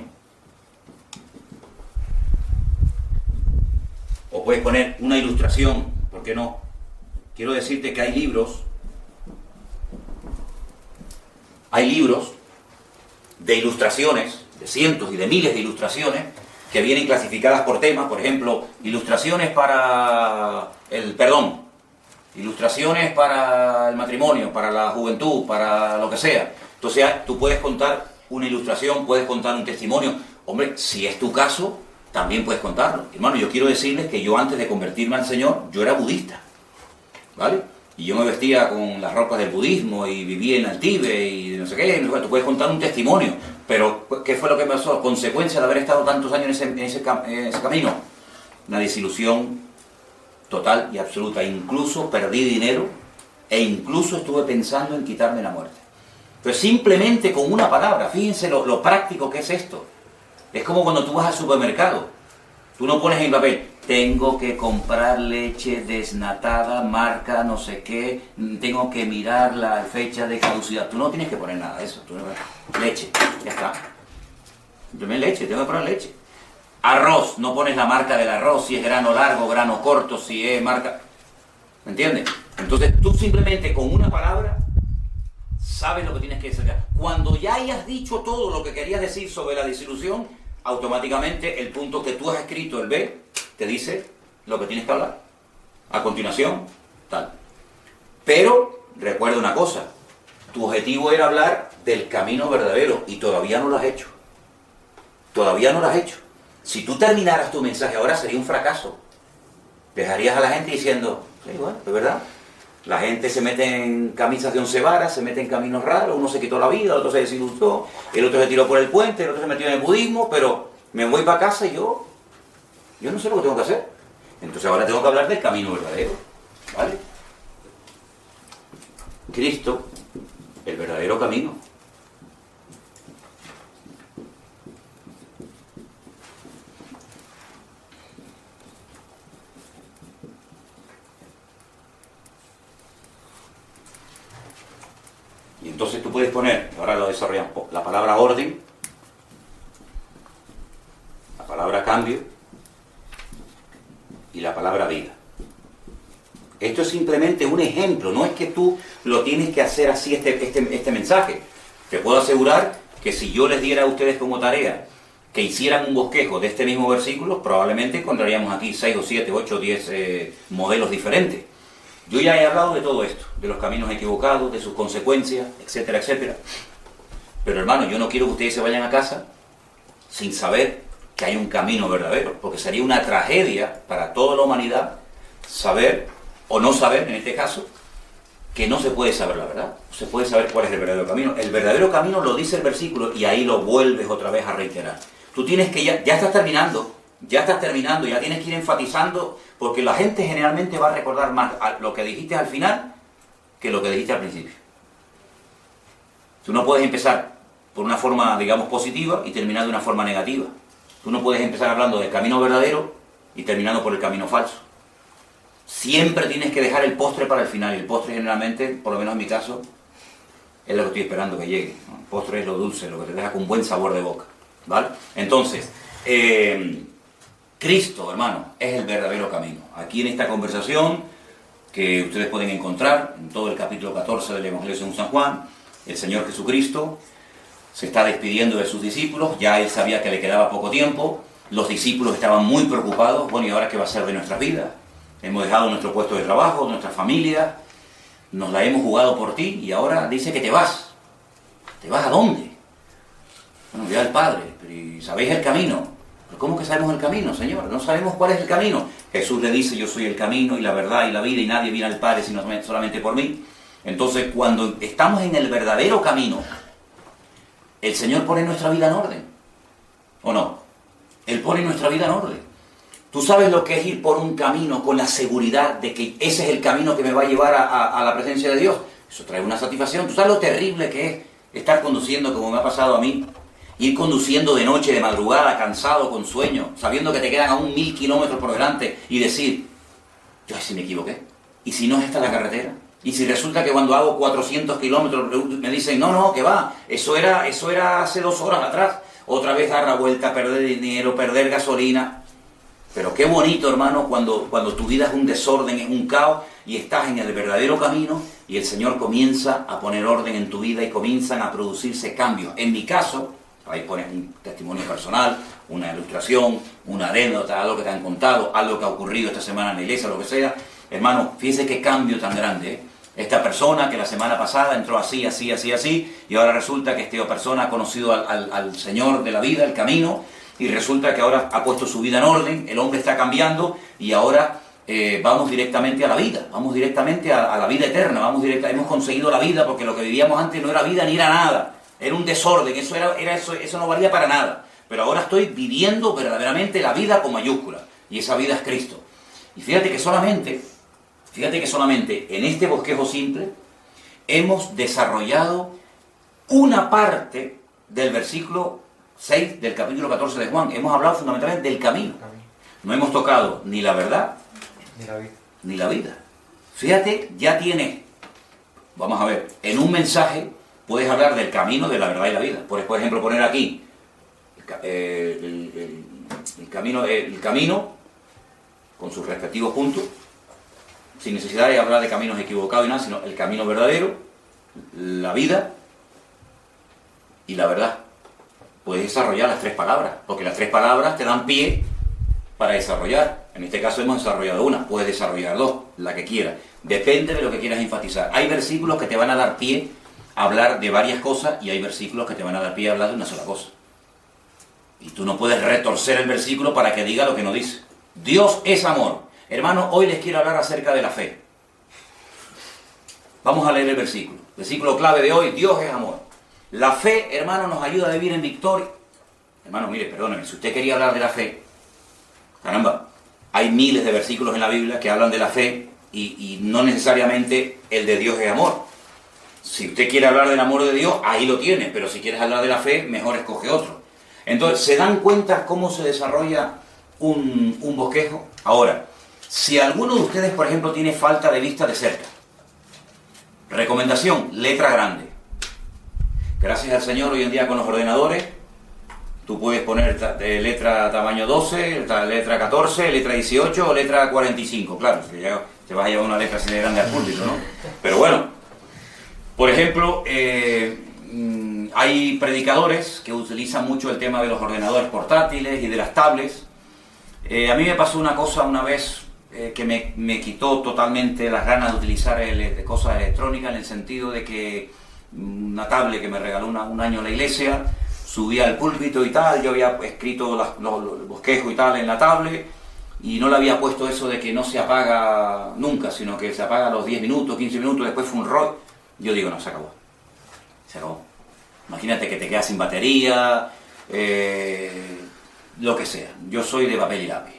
O puedes poner una ilustración, ¿por qué no? Quiero decirte que hay libros de ilustraciones, de cientos y de miles de ilustraciones, que vienen clasificadas por temas, por ejemplo, ilustraciones para ilustraciones para el matrimonio, para la juventud, para lo que sea. Entonces tú puedes contar una ilustración, puedes contar un testimonio. Hombre, si es tu caso, también puedes contarlo. Hermano, yo quiero decirles que yo antes de convertirme al Señor, yo era budista, ¿vale? Y yo me vestía con las ropas del budismo y vivía en el Tíbet y no sé qué. Tú puedes contar un testimonio, pero ¿qué fue lo que me pasó? Consecuencia de haber estado tantos años en ese camino. Una desilusión total y absoluta. Incluso perdí dinero e incluso estuve pensando en quitarme la muerte. Pero simplemente con una palabra, fíjense lo práctico que es esto. Es como cuando tú vas al supermercado. Tú no pones en papel, tengo que comprar leche desnatada, marca no sé qué, tengo que mirar la fecha de caducidad. Tú no tienes que poner nada de eso. Leche, ya está. Simplemente leche, tengo que poner leche. Arroz, no pones la marca del arroz, si es grano largo, grano corto, si es marca... ¿Me entiendes? Entonces tú simplemente con una palabra sabes lo que tienes que decir. Cuando ya hayas dicho todo lo que querías decir sobre la desilusión, automáticamente el punto que tú has escrito, el B, te dice lo que tienes que hablar. A continuación, tal. Pero recuerda una cosa, tu objetivo era hablar del camino verdadero y todavía no lo has hecho. Todavía no lo has hecho. Si tú terminaras tu mensaje ahora sería un fracaso. Dejarías a la gente diciendo, sí, bueno, es verdad. La gente se mete en camisas de 11 varas, se mete en caminos raros, uno se quitó la vida, el otro se desilusionó, el otro se tiró por el puente, el otro se metió en el budismo, pero me voy para casa y yo no sé lo que tengo que hacer. Entonces ahora tengo que hablar del camino verdadero, ¿vale? Cristo, el verdadero camino. Y entonces tú puedes poner, ahora lo desarrollamos, la palabra orden, la palabra cambio y la palabra vida. Esto es simplemente un ejemplo, no es que tú lo tienes que hacer así este mensaje. Te puedo asegurar que si yo les diera a ustedes como tarea que hicieran un bosquejo de este mismo versículo, probablemente encontraríamos aquí 6 o 7, 8 o 10 modelos diferentes. Yo ya he hablado de todo esto, de los caminos equivocados, de sus consecuencias, etcétera, etcétera. Pero hermano, yo no quiero que ustedes se vayan a casa sin saber que hay un camino verdadero, porque sería una tragedia para toda la humanidad saber, o no saber en este caso, que no se puede saber la verdad. No se puede saber cuál es el verdadero camino. El verdadero camino lo dice el versículo y ahí lo vuelves otra vez a reiterar. Tú tienes que ya estás terminando, ya tienes que ir enfatizando, porque la gente generalmente va a recordar más lo que dijiste al final que lo que dijiste al principio. Tú no puedes empezar por una forma, digamos, positiva y terminar de una forma negativa. Tú no puedes empezar hablando del camino verdadero y terminando por el camino falso. Siempre tienes que dejar el postre para el final, y el postre generalmente, por lo menos en mi caso, es lo que estoy esperando que llegue, ¿no? El postre es lo dulce, lo que te deja con buen sabor de boca, ¿vale? Entonces, Cristo, hermano, es el verdadero camino. Aquí en esta conversación, que ustedes pueden encontrar en todo el capítulo 14 del Evangelio según San Juan, el Señor Jesucristo se está despidiendo de sus discípulos, ya Él sabía que le quedaba poco tiempo, los discípulos estaban muy preocupados, bueno, ¿y ahora qué va a ser de nuestras vidas? Hemos dejado nuestro puesto de trabajo, nuestra familia, nos la hemos jugado por ti y ahora dice que te vas. ¿Te vas a dónde? Bueno, voy al Padre, pero ¿y sabéis el camino? ¿Pero cómo que sabemos el camino, Señor? No sabemos cuál es el camino. Jesús le dice, yo soy el camino y la verdad y la vida y nadie viene al Padre sino solamente por mí. Entonces, cuando estamos en el verdadero camino, el Señor pone nuestra vida en orden. ¿O no? Él pone nuestra vida en orden. Tú sabes lo que es ir por un camino con la seguridad de que ese es el camino que me va a llevar a la presencia de Dios. Eso trae una satisfacción. Tú sabes lo terrible que es estar conduciendo, como me ha pasado a mí, ir conduciendo de noche, de madrugada, cansado, con sueño, sabiendo que te quedan aún 1000 kilómetros por delante y decir, Yo si me equivoqué. ¿Y si no es esta la carretera? ¿Y si resulta que cuando hago 400 kilómetros me dicen, no, que va, eso era hace 2 horas atrás? Otra vez dar la vuelta, perder dinero, perder gasolina. Pero qué bonito, hermano, cuando tu vida es un desorden, es un caos, y estás en el verdadero camino, y el Señor comienza a poner orden en tu vida y comienzan a producirse cambios. En mi caso, ahí pones un testimonio personal, una ilustración, una anécdota, algo que te han contado, algo que ha ocurrido esta semana en la iglesia, lo que sea. Hermano, fíjese qué cambio tan grande, ¿eh? Esta persona que la semana pasada entró así, y ahora resulta que esta persona ha conocido al Señor de la vida, el camino, y resulta que ahora ha puesto su vida en orden, el hombre está cambiando, y ahora vamos directamente a la vida, vamos directamente a la vida eterna, hemos conseguido la vida, porque lo que vivíamos antes no era vida ni era nada, era un desorden, eso no valía para nada, pero ahora estoy viviendo verdaderamente la vida con mayúscula, y esa vida es Cristo. Y fíjate que solamente en este bosquejo simple hemos desarrollado una parte del versículo 6 del capítulo 14 de Juan. Hemos hablado fundamentalmente del camino. No hemos tocado ni la verdad ni la vida. Fíjate, ya tienes, vamos a ver, en un mensaje puedes hablar del camino, de la verdad y la vida. Puedes, por ejemplo, poner aquí el camino con sus respectivos puntos, sin necesidad de hablar de caminos equivocados y nada, sino el camino verdadero, la vida y la verdad. Puedes desarrollar las 3 palabras, porque las 3 palabras te dan pie para desarrollar. En este caso hemos desarrollado una, puedes desarrollar 2, la que quieras. Depende de lo que quieras enfatizar. Hay versículos que te van a dar pie a hablar de varias cosas y hay versículos que te van a dar pie a hablar de una sola cosa. Y tú no puedes retorcer el versículo para que diga lo que no dice. Dios es amor. Hermano, hoy les quiero hablar acerca de la fe. Vamos a leer el versículo. Versículo clave de hoy, Dios es amor. La fe, hermano, nos ayuda a vivir en victoria. Hermano, mire, perdóneme, si usted quería hablar de la fe, caramba, hay miles de versículos en la Biblia que hablan de la fe y no necesariamente el de Dios es amor. Si usted quiere hablar del amor de Dios, ahí lo tiene, pero si quieres hablar de la fe, mejor escoge otro. Entonces, ¿se dan cuenta cómo se desarrolla un bosquejo? Ahora, si alguno de ustedes, por ejemplo, tiene falta de vista de cerca, recomendación, letra grande. Gracias al Señor, hoy en día con los ordenadores, tú puedes poner letra tamaño 12, letra 14, letra 18 o letra 45. Claro, te vas a llevar una letra así de grande al púlpito, ¿no? Pero bueno, por ejemplo, hay predicadores que utilizan mucho el tema de los ordenadores portátiles y de las tablets. A mí me pasó una cosa una vez que me quitó totalmente las ganas de utilizar cosas electrónicas, en el sentido de que una tablet que me regaló un año la iglesia, subía al púlpito y tal, yo había escrito los bosquejos y tal en la tablet, y no le había puesto eso de que no se apaga nunca, sino que se apaga a los 10 minutos, 15 minutos, después fue un rollo. Yo digo, no, se acabó. Se acabó. Imagínate que te quedas sin batería, lo que sea. Yo soy de papel y lápiz,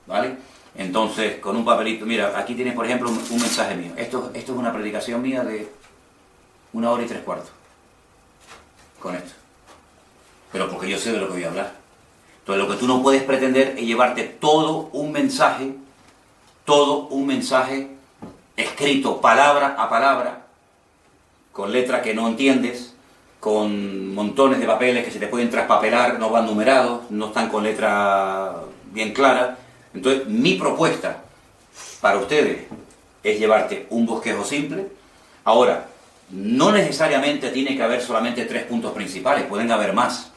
¿vale? Entonces, con un papelito, mira, aquí tienes, por ejemplo, un mensaje mío. Esto es una predicación mía de 1 hora y 3 cuartos. Con esto. Pero porque yo sé de lo que voy a hablar. Entonces, lo que tú no puedes pretender es llevarte todo un mensaje escrito palabra a palabra, con letras que no entiendes, con montones de papeles que se te pueden traspapelar, no van numerados, no están con letra bien clara. Entonces, mi propuesta para ustedes es llevarte un bosquejo simple. Ahora, no necesariamente tiene que haber solamente 3 puntos principales, pueden haber más.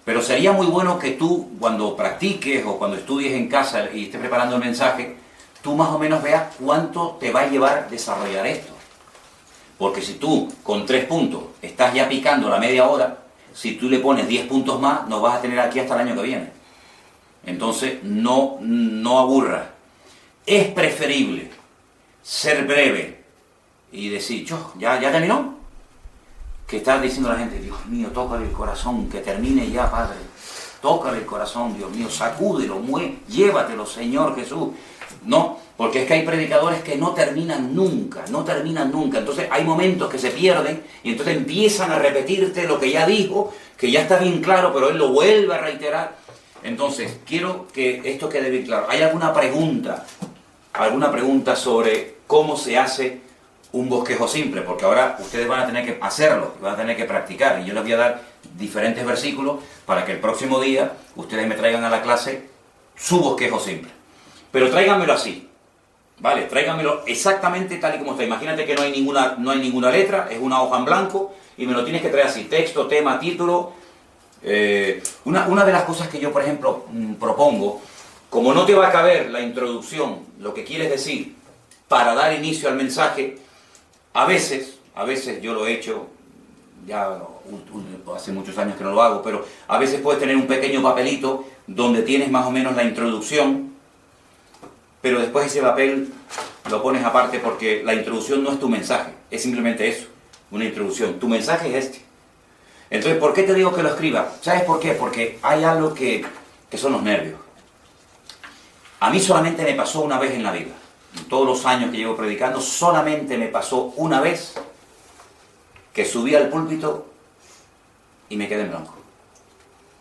Pero sería muy bueno que tú, cuando practiques o cuando estudies en casa y estés preparando el mensaje, tú más o menos veas cuánto te va a llevar desarrollar esto. Porque si tú con 3 puntos estás ya picando la media hora, si tú le pones 10 puntos más, nos vas a tener aquí hasta el año que viene. Entonces, no aburras. Es preferible ser breve y decir, ¿ya terminó? Que estás diciendo a la gente, Dios mío, tócale el corazón, que termine ya, Padre. Tócale el corazón, Dios mío, sacúdelo, llévatelo, Señor Jesús. No, porque es que hay predicadores que no terminan nunca. Entonces hay momentos que se pierden y entonces empiezan a repetirte lo que ya dijo, que ya está bien claro, pero él lo vuelve a reiterar. Entonces, quiero que esto quede bien claro. ¿Hay alguna pregunta alguna pregunta sobre cómo se hace un bosquejo simple, porque ahora ustedes van a tener que hacerlo, van a tener que practicar, y yo les voy a dar diferentes versículos para que el próximo día ustedes me traigan a la clase su bosquejo simple. Pero tráiganmelo así, ¿vale? Tráiganmelo exactamente tal y como está. Imagínate que no hay ninguna letra, es una hoja en blanco, y me lo tienes que traer así, texto, tema, título. Una de las cosas que yo, por ejemplo, propongo, como no te va a caber la introducción, lo que quieres decir, para dar inicio al mensaje, a veces yo lo he hecho, ya hace muchos años que no lo hago, pero a veces puedes tener un pequeño papelito donde tienes más o menos la introducción, pero después ese papel lo pones aparte porque la introducción no es tu mensaje, es simplemente eso, una introducción. Tu mensaje es este. Entonces, ¿por qué te digo que lo escriba? ¿Sabes por qué? Porque hay algo que son los nervios. A mí solamente me pasó una vez en la vida. En todos los años que llevo predicando, solamente me pasó una vez que subí al púlpito y me quedé en blanco.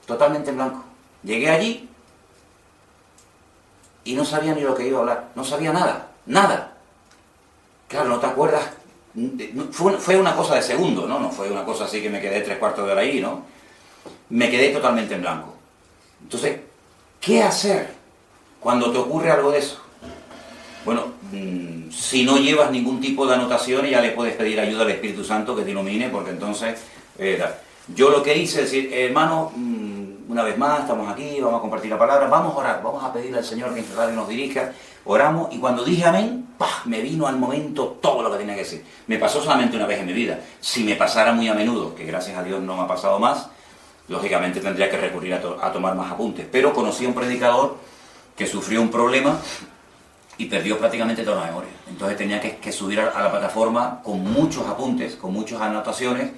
Totalmente en blanco. Llegué allí y no sabía ni lo que iba a hablar. No sabía nada. Nada. Claro, ¿no te acuerdas? Fue una cosa de segundo, ¿no? No fue una cosa así que me quedé 3/4 de hora ahí, ¿no? Me quedé totalmente en blanco. Entonces, ¿qué hacer cuando te ocurre algo de eso? Bueno, si no llevas ningún tipo de anotación, ya le puedes pedir ayuda al Espíritu Santo que te ilumine, porque entonces... yo lo que hice es decir, hermano, una vez más, estamos aquí, vamos a compartir la palabra, vamos a orar, vamos a pedirle al Señor que nos dirija, oramos, y cuando dije amén, ¡pah!, me vino al momento todo lo que tenía que decir. Me pasó solamente una vez en mi vida. Si me pasara muy a menudo, que gracias a Dios no me ha pasado más, lógicamente tendría que recurrir a tomar más apuntes. Pero conocí a un predicador que sufrió un problema y perdió prácticamente toda la memoria. Entonces tenía que subir a la plataforma con muchos apuntes, con muchas anotaciones,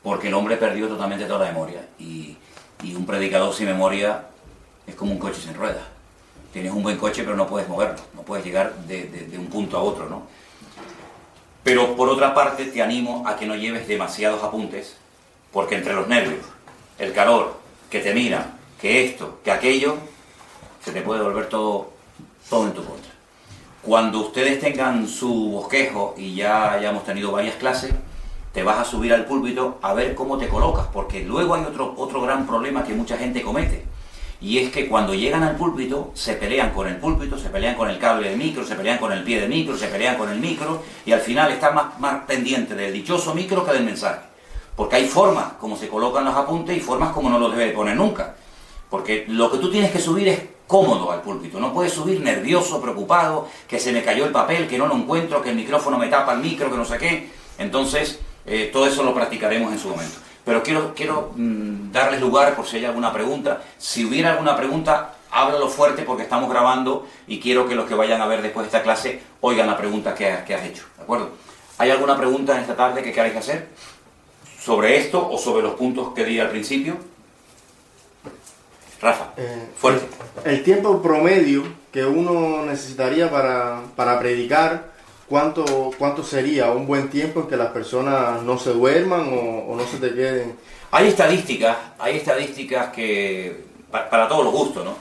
porque el hombre perdió totalmente toda la memoria. Y un predicador sin memoria es como un coche sin ruedas. Tienes un buen coche, pero no puedes moverlo, no puedes llegar de un punto a otro, ¿no? Pero por otra parte te animo a que no lleves demasiados apuntes, porque entre los nervios, el calor, que te miran, que esto, que aquello, se te puede volver todo en tu contra. Cuando ustedes tengan su bosquejo y ya hayamos tenido varias clases, te vas a subir al púlpito a ver cómo te colocas, porque luego hay otro gran problema que mucha gente comete, y es que cuando llegan al púlpito, se pelean con el púlpito, se pelean con el cable del micro, se pelean con el pie del micro, se pelean con el micro, y al final están más pendiente del dichoso micro que del mensaje. Porque hay formas como se colocan los apuntes y formas como no los debe de poner nunca. Porque lo que tú tienes que subir es cómodo al púlpito, no puedes subir nervioso, preocupado, que se me cayó el papel, que no lo encuentro, que el micrófono me tapa el micro, que no sé qué. Entonces, todo eso lo practicaremos en su momento. Pero quiero darles lugar por si hay alguna pregunta. Si hubiera alguna pregunta, háblalo fuerte porque estamos grabando y quiero que los que vayan a ver después de esta clase oigan la pregunta que has hecho, ¿de acuerdo? ¿Hay alguna pregunta en esta tarde que queráis hacer sobre esto o sobre los puntos que di al principio? Rafa, fuerte. El tiempo promedio que uno necesitaría para predicar, ¿cuánto sería un buen tiempo en que las personas no se duerman o no se te queden? Hay estadísticas que, para todos los gustos, ¿no?,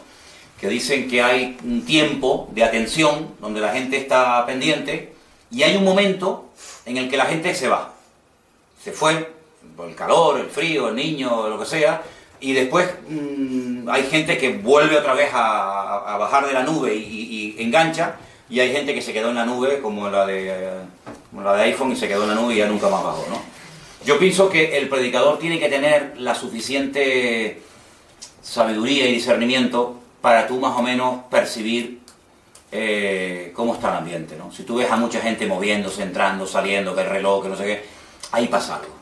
que dicen que hay un tiempo de atención donde la gente está pendiente y hay un momento en el que la gente se va. Se fue por el calor, el frío, el niño, lo que sea, y después hay gente que vuelve otra vez a bajar de la nube y engancha, y hay gente que se quedó en la nube, como la de iPhone, y se quedó en la nube y ya nunca más bajó, ¿no? Yo pienso que el predicador tiene que tener la suficiente sabiduría y discernimiento para tú más o menos percibir cómo está el ambiente, ¿no? Si tú ves a mucha gente moviéndose, entrando, saliendo, que el reloj, que no sé qué, ahí pasa algo,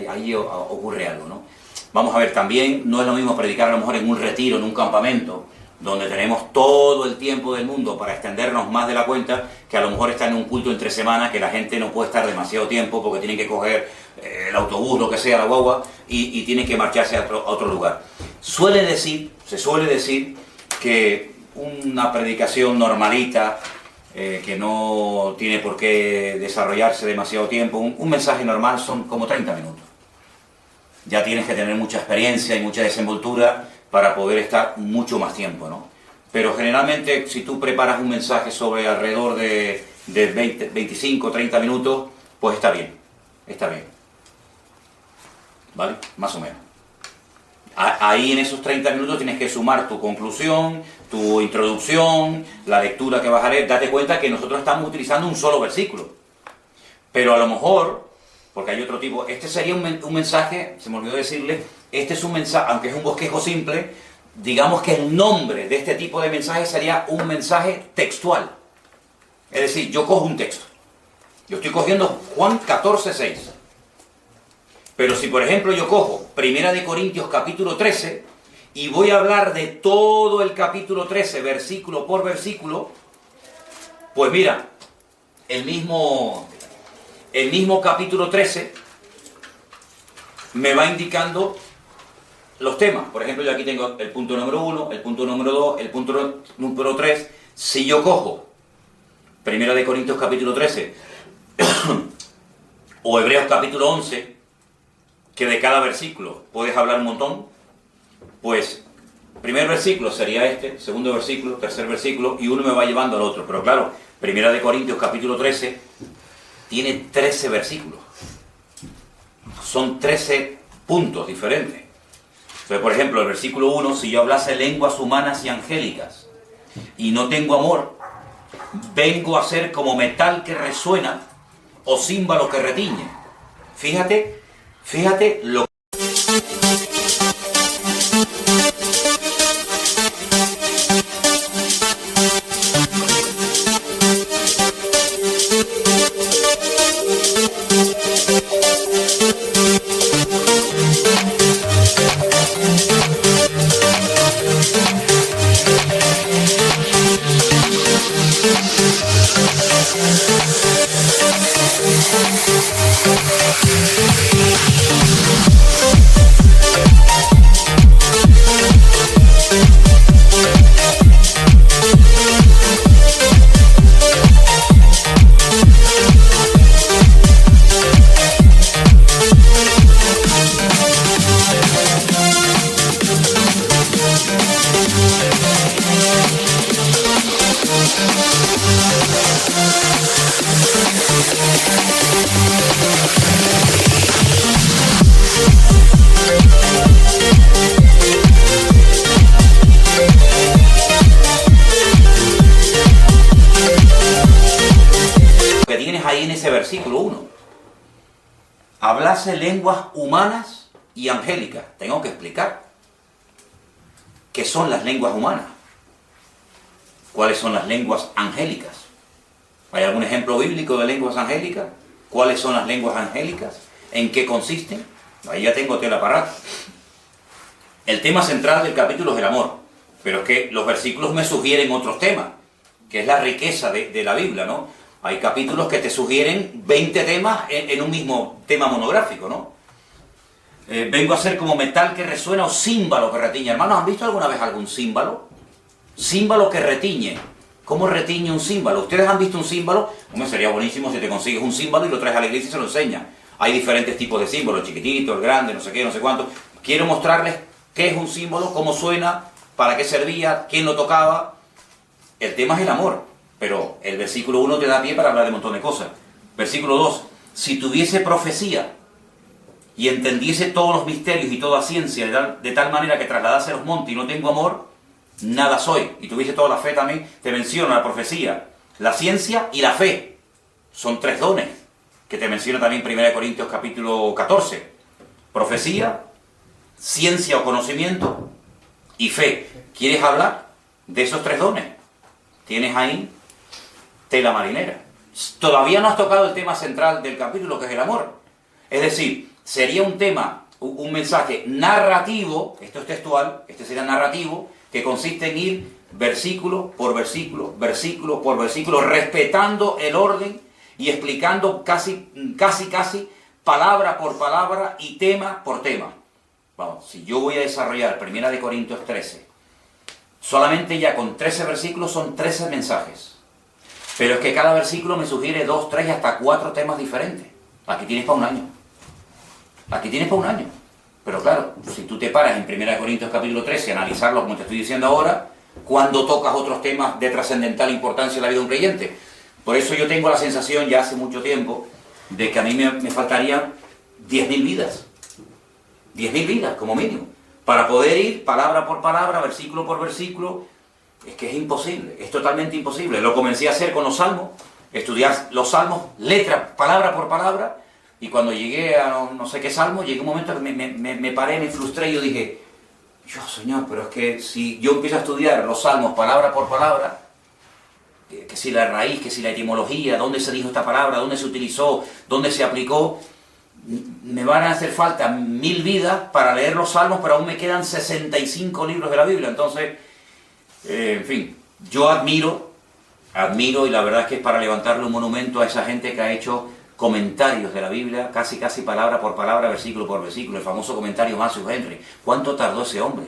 ahí ocurre algo, ¿no? Vamos a ver, también no es lo mismo predicar a lo mejor en un retiro, en un campamento, donde tenemos todo el tiempo del mundo para extendernos más de la cuenta, que a lo mejor está en un culto entre semanas, que la gente no puede estar demasiado tiempo porque tienen que coger el autobús, lo que sea, la guagua, y tienen que marcharse a otro lugar. Se suele decir que una predicación normalita, que no tiene por qué desarrollarse demasiado tiempo, un mensaje normal son como 30 minutos. Ya tienes que tener mucha experiencia y mucha desenvoltura para poder estar mucho más tiempo, ¿no? pero generalmente si tú preparas un mensaje sobre alrededor de 20, 25, 30 minutos, pues está bien, ¿vale? Más o menos. Ahí en esos 30 minutos tienes que sumar tu conclusión, tu introducción, la lectura que vas a leer. Date cuenta que nosotros estamos utilizando un solo versículo. Pero a lo mejor, porque hay otro tipo, este sería un mensaje, se me olvidó decirle, este es un mensaje, aunque es un bosquejo simple, digamos que el nombre de este tipo de mensaje sería un mensaje textual. Es decir, yo cojo un texto. Yo estoy cogiendo Juan 14:6. Pero si, por ejemplo, yo cojo 1 Corintios capítulo 13 y voy a hablar de todo el capítulo 13, versículo por versículo, pues mira, el mismo capítulo 13 me va indicando los temas. Por ejemplo, yo aquí tengo el punto número 1, el punto número 2, el punto número 3. Si yo cojo 1 Corintios capítulo 13 o Hebreos capítulo 11, que de cada versículo puedes hablar un montón, pues primer versículo sería este, segundo versículo, tercer versículo, y uno me va llevando al otro. Pero claro, 1 Corintios capítulo 13 tiene 13 versículos. Son 13 puntos diferentes. Entonces, por ejemplo, el versículo 1, si yo hablase lenguas humanas y angélicas y no tengo amor, vengo a ser como metal que resuena o címbalo que retiñe. Fíjate lo que tienes ahí en ese versículo 1. Hablase lenguas humanas y angélicas. Tengo que explicar qué son las lenguas humanas. ¿Cuáles son las lenguas angélicas? ¿Hay algún ejemplo bíblico de lenguas angélicas? ¿Cuáles son las lenguas angélicas? ¿En qué consisten? Ahí ya tengo tela para rato. El tema central del capítulo es el amor, pero es que los versículos me sugieren otros temas, que es la riqueza de la Biblia, ¿no? Hay capítulos que te sugieren 20 temas en un mismo tema monográfico, ¿no? Vengo a ser como metal que resuena o címbalo que retiñe. Hermanos, ¿han visto alguna vez algún címbalo? Címbalo que retiñe. ¿Cómo retiñe un címbalo? ¿Ustedes han visto un címbalo? Hombre, sería buenísimo si te consigues un címbalo y lo traes a la iglesia y se lo enseñas. Hay diferentes tipos de címbalos, el chiquitito, el grande, no sé qué, no sé cuánto. Quiero mostrarles qué es un símbolo, cómo suena, para qué servía, quién lo tocaba. El tema es el amor, pero el versículo 1 te da pie para hablar de un montón de cosas. Versículo 2, si tuviese profecía y entendiese todos los misterios y toda ciencia de tal manera que trasladase los montes y no tengo amor, nada soy. Y tuviese toda la fe también, te menciona la profecía, la ciencia y la fe. Son 3 dones que te menciona también 1 Corintios capítulo 14. Profecía, ciencia o conocimiento y fe. ¿Quieres hablar de esos 3 dones? Tienes ahí tela marinera. Todavía no has tocado el tema central del capítulo, que es el amor. Es decir, sería un tema, un mensaje narrativo, esto es textual, este sería narrativo, que consiste en ir versículo por versículo, versículo por versículo, respetando el orden y explicando casi palabra por palabra y tema por tema. Vamos, si yo voy a desarrollar 1 Corintios 13, solamente ya con 13 versículos son 13 mensajes. Pero es que cada versículo me sugiere 2, 3 y hasta 4 temas diferentes. Aquí tienes para un año. Aquí tienes para un año. Pero claro, si tú te paras en 1 Corintios capítulo 13 a analizarlo como te estoy diciendo ahora, cuando tocas otros temas de trascendental importancia en la vida de un creyente. Por eso yo tengo la sensación, ya hace mucho tiempo, de que a mí me faltarían 10.000 vidas. 10.000 vidas, como mínimo. Para poder ir palabra por palabra, versículo por versículo. Es que es imposible, es totalmente imposible. Lo comencé a hacer con los salmos, estudiar los salmos, letra, palabra por palabra, y cuando llegué a no sé qué salmo, llegué un momento que me paré, me frustré y yo dije, yo Señor, pero es que si yo empiezo a estudiar los salmos palabra por palabra, que si la raíz, que si la etimología, dónde se dijo esta palabra, dónde se utilizó, dónde se aplicó, me van a hacer falta 1000 vidas para leer los salmos, pero aún me quedan 65 libros de la Biblia. Entonces, en fin, yo admiro y la verdad es que es para levantarle un monumento a esa gente que ha hecho comentarios de la Biblia, casi palabra por palabra, versículo por versículo, el famoso comentario Matthew Henry. ¿Cuánto tardó ese hombre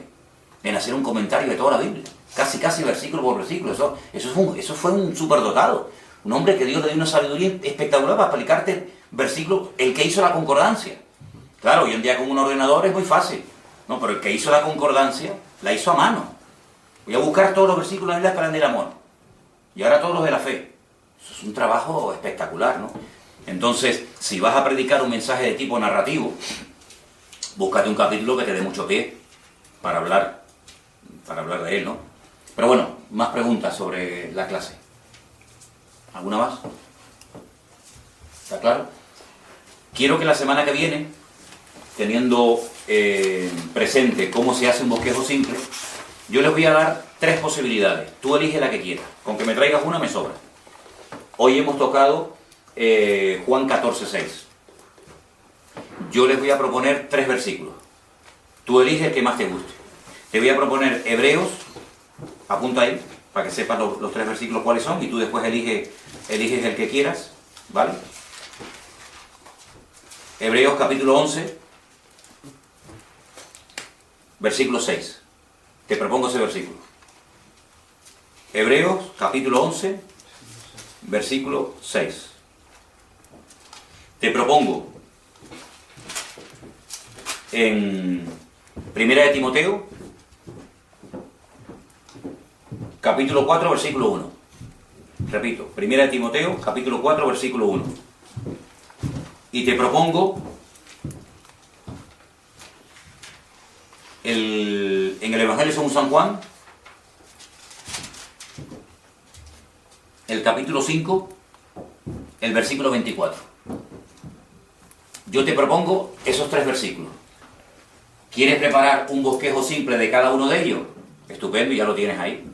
en hacer un comentario de toda la Biblia? Casi versículo por versículo. Eso fue un superdotado, un hombre que Dios le dio una sabiduría espectacular para explicarte versículos, el que hizo la concordancia. Claro, hoy en día con un ordenador es muy fácil, no, pero el que hizo la concordancia la hizo a mano. Voy a buscar todos los versículos de la Biblia del amor. Y ahora todos los de la fe. Eso es un trabajo espectacular, ¿no? Entonces, si vas a predicar un mensaje de tipo narrativo, búscate un capítulo que te dé mucho pie para hablar de él, ¿no? Pero bueno, más preguntas sobre la clase. ¿Alguna más? ¿Está claro? Quiero que la semana que viene, teniendo presente cómo se hace un bosquejo simple, yo les voy a dar 3 posibilidades. Tú elige la que quieras. Con que me traigas una me sobra. Hoy hemos tocado Juan 14:6. Yo les voy a proponer 3 versículos. Tú eliges el que más te guste. Te voy a proponer Hebreos, apunta ahí, para que sepas los 3 versículos cuáles son, y tú después eliges el que quieras, ¿vale? Hebreos capítulo 11, versículo 6. Te propongo ese versículo. Hebreos capítulo 11, versículo 6. Te propongo en Primera de Timoteo, capítulo 4, versículo 1. Repito, Primera de Timoteo, capítulo 4, versículo 1. Y te propongo en el Evangelio según San Juan, el capítulo 5, el versículo 24. Yo te propongo esos 3 versículos. ¿Quieres preparar un bosquejo simple de cada uno de ellos? Estupendo, y ya lo tienes ahí.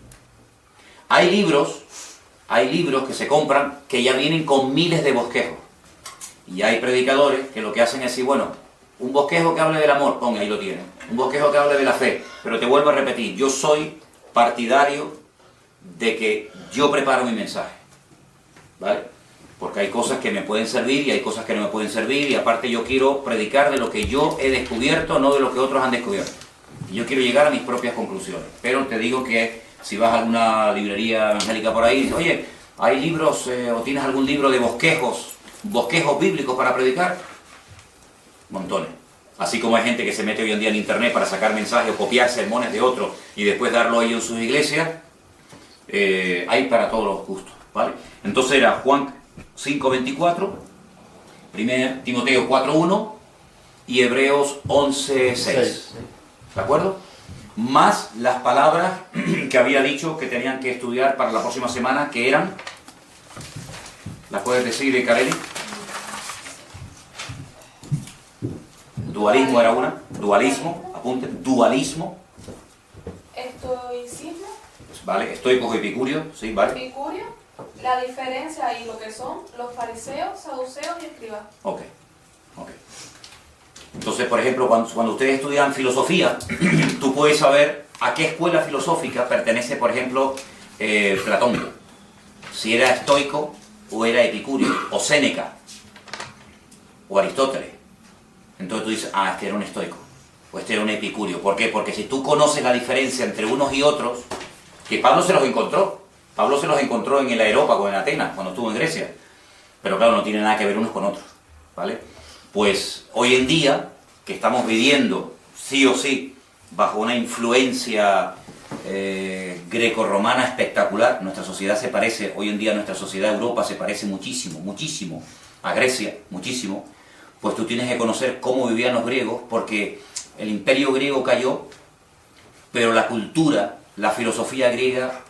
Hay libros que se compran que ya vienen con miles de bosquejos. Y hay predicadores que lo que hacen es decir, bueno, un bosquejo que hable del amor, ponga, ahí lo tienes. Un bosquejo que hable de la fe. Pero te vuelvo a repetir, yo soy partidario de que yo preparo mi mensaje, ¿vale? Porque hay cosas que me pueden servir y hay cosas que no me pueden servir, y aparte yo quiero predicar de lo que yo he descubierto, no de lo que otros han descubierto. Y yo quiero llegar a mis propias conclusiones. Pero te digo que si vas a alguna librería evangélica por ahí y dices, oye, ¿hay libros o tienes algún libro de bosquejos bíblicos para predicar? Montones. Así como hay gente que se mete hoy en día en internet para sacar mensajes o copiar sermones de otros y después darlo a ellos en sus iglesias, hay para todos los gustos, ¿vale? Entonces era Juan 5:24, 1 Timoteo 4:1 y Hebreos 11:6. ¿De acuerdo? Más las palabras que había dicho que tenían que estudiar para la próxima semana, que eran, ¿las puedes decir, Kareli? Dualismo era una, dualismo, apunte, dualismo. Estoicismo. Vale, estoicos y epicurio, sí, vale. Epicurio, la diferencia y lo que son los fariseos, saduceos y escribas. Ok. Entonces, por ejemplo, cuando ustedes estudian filosofía, tú puedes saber a qué escuela filosófica pertenece, por ejemplo, Platón. Si era estoico o era epicurio, o Séneca, o Aristóteles. Entonces tú dices, este era un estoico, o este era un epicurio. ¿Por qué? Porque si tú conoces la diferencia entre unos y otros, que Pablo se los encontró. Pablo se los encontró en el Areópago, en Atenas, cuando estuvo en Grecia. Pero claro, no tiene nada que ver unos con otros, ¿vale? Pues hoy en día, que estamos viviendo, sí o sí, bajo una influencia grecorromana espectacular. Nuestra sociedad se parece, hoy en día nuestra sociedad de Europa se parece muchísimo, muchísimo a Grecia, muchísimo. Pues tú tienes que conocer cómo vivían los griegos, porque el imperio griego cayó, pero la cultura, la filosofía griega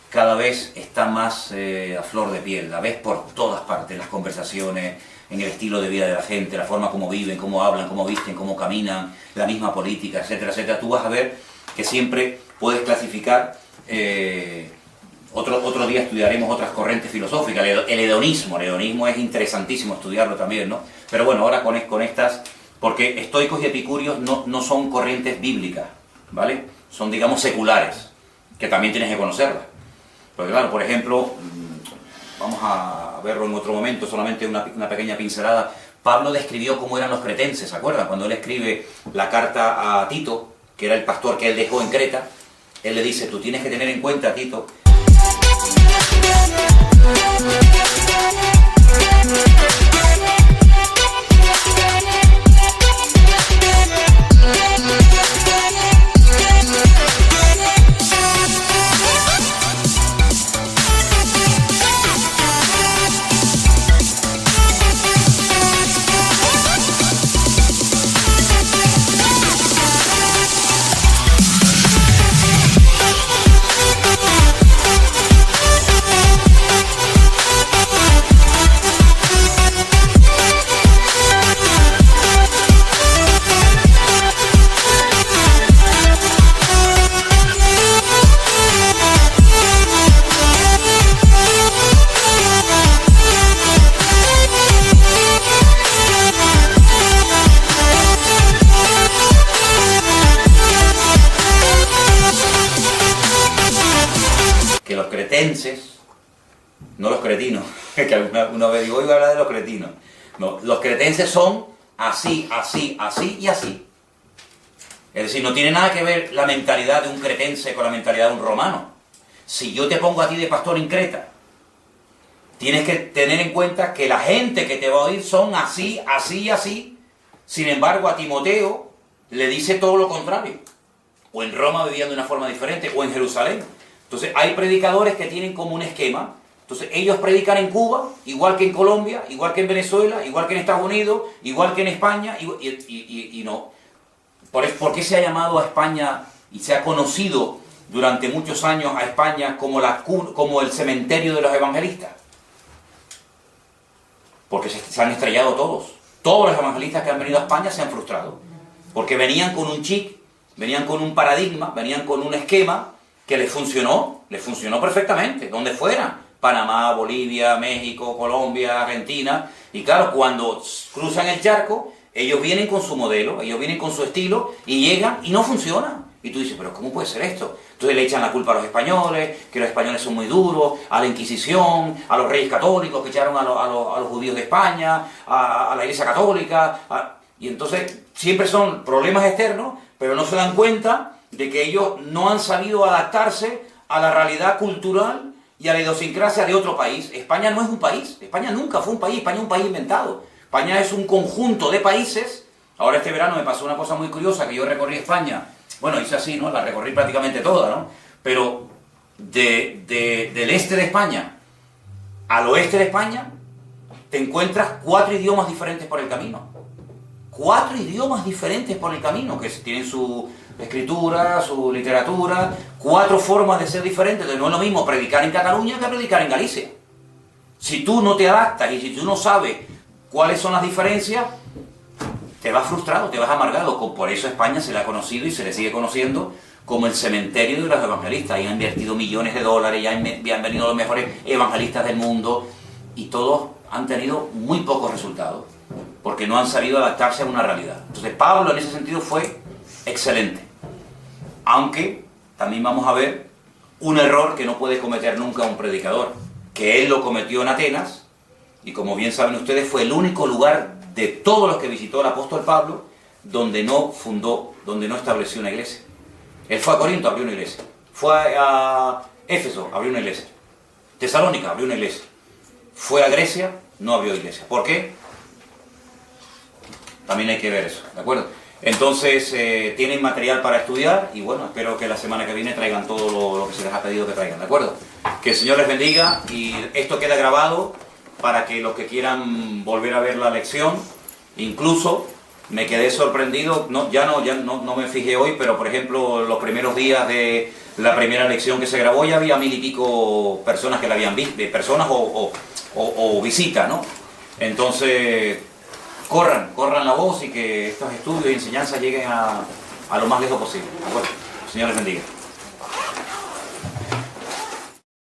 cada vez está más a flor de piel, la ves por todas partes, las conversaciones, en el estilo de vida de la gente, la forma como viven, cómo hablan, cómo visten, cómo caminan, la misma política, etcétera, etcétera. Tú vas a ver que siempre puedes clasificar, otro día estudiaremos otras corrientes filosóficas, el hedonismo es interesantísimo estudiarlo también, ¿no? Pero bueno, ahora con estas, porque estoicos y epicúreos no son corrientes bíblicas, ¿vale? Son, digamos, seculares, que también tienes que conocerlas. Porque claro, por ejemplo, vamos a verlo en otro momento, solamente una pequeña pincelada. Pablo describió cómo eran los cretenses, ¿se acuerdan? Cuando él escribe la carta a Tito, que era el pastor que él dejó en Creta, él le dice, tú tienes que tener en cuenta, Tito, no los cretinos, que alguna vez digo, voy a hablar de los cretinos. No, los cretenses son así, así, así y así. Es decir, no tiene nada que ver la mentalidad de un cretense con la mentalidad de un romano. Si yo te pongo a ti de pastor en Creta, tienes que tener en cuenta que la gente que te va a oír son así, así y así. Sin embargo, a Timoteo le dice todo lo contrario. O en Roma vivían de una forma diferente, o en Jerusalén. Entonces, hay predicadores que tienen como un esquema. Entonces, ellos predican en Cuba, igual que en Colombia, igual que en Venezuela, igual que en Estados Unidos, igual que en España, y no. ¿Por qué se ha llamado a España y se ha conocido durante muchos años a España como el cementerio de los evangelistas? Porque se han estrellado todos. Todos los evangelistas que han venido a España se han frustrado. Porque venían con un chip, venían con un paradigma, venían con un esquema que les funcionó perfectamente, donde fueran. Panamá, Bolivia, México, Colombia, Argentina. Y claro, cuando cruzan el charco, ellos vienen con su modelo, ellos vienen con su estilo, y llegan y no funciona. Y tú dices, pero ¿cómo puede ser esto? Entonces le echan la culpa a los españoles, que los españoles son muy duros, a la Inquisición, a los reyes católicos que echaron a los judíos de España, a la Iglesia Católica. Y entonces siempre son problemas externos, pero no se dan cuenta de que ellos no han sabido adaptarse a la realidad cultural y a la idiosincrasia de otro país. España no es un país, España nunca fue un país, España es un país inventado. España es un conjunto de países. Ahora este verano me pasó una cosa muy curiosa, que yo recorrí España, bueno, hice así, ¿no? La recorrí prácticamente toda, ¿no? Pero del este de España al oeste de España, te encuentras 4 idiomas diferentes por el camino. 4 idiomas diferentes por el camino, que tienen su escritura, su literatura, 4 formas de ser diferentes. Entonces no es lo mismo predicar en Cataluña que predicar en Galicia. Si tú no te adaptas y si tú no sabes cuáles son las diferencias, te vas frustrado, te vas amargado. Por eso España se le ha conocido y se le sigue conociendo como el cementerio de los evangelistas. Y han invertido millones de dólares, ya han venido los mejores evangelistas del mundo, y todos han tenido muy pocos resultados, porque no han sabido adaptarse a una realidad. Entonces Pablo en ese sentido fue excelente. Aunque también vamos a ver un error que no puede cometer nunca un predicador, que él lo cometió en Atenas, y como bien saben ustedes, fue el único lugar de todos los que visitó el apóstol Pablo donde no fundó, donde no estableció una iglesia. Él fue a Corinto, abrió una iglesia. Fue a Éfeso, abrió una iglesia. Tesalónica, abrió una iglesia. Fue a Grecia, no abrió iglesia. ¿Por qué? También hay que ver eso, ¿de acuerdo? Entonces, tienen material para estudiar y bueno, espero que la semana que viene traigan todo lo que se les ha pedido que traigan, ¿de acuerdo? Que el Señor les bendiga y esto queda grabado para que los que quieran volver a ver la lección, incluso me quedé sorprendido, ya no me fijé hoy, pero por ejemplo, los primeros días de la primera lección que se grabó ya había 1000 y pico personas que la habían visto, personas o visitas, ¿no? Entonces, corran la voz y que estos estudios y enseñanzas lleguen a lo más lejos posible. ¿De acuerdo? Señor les bendiga.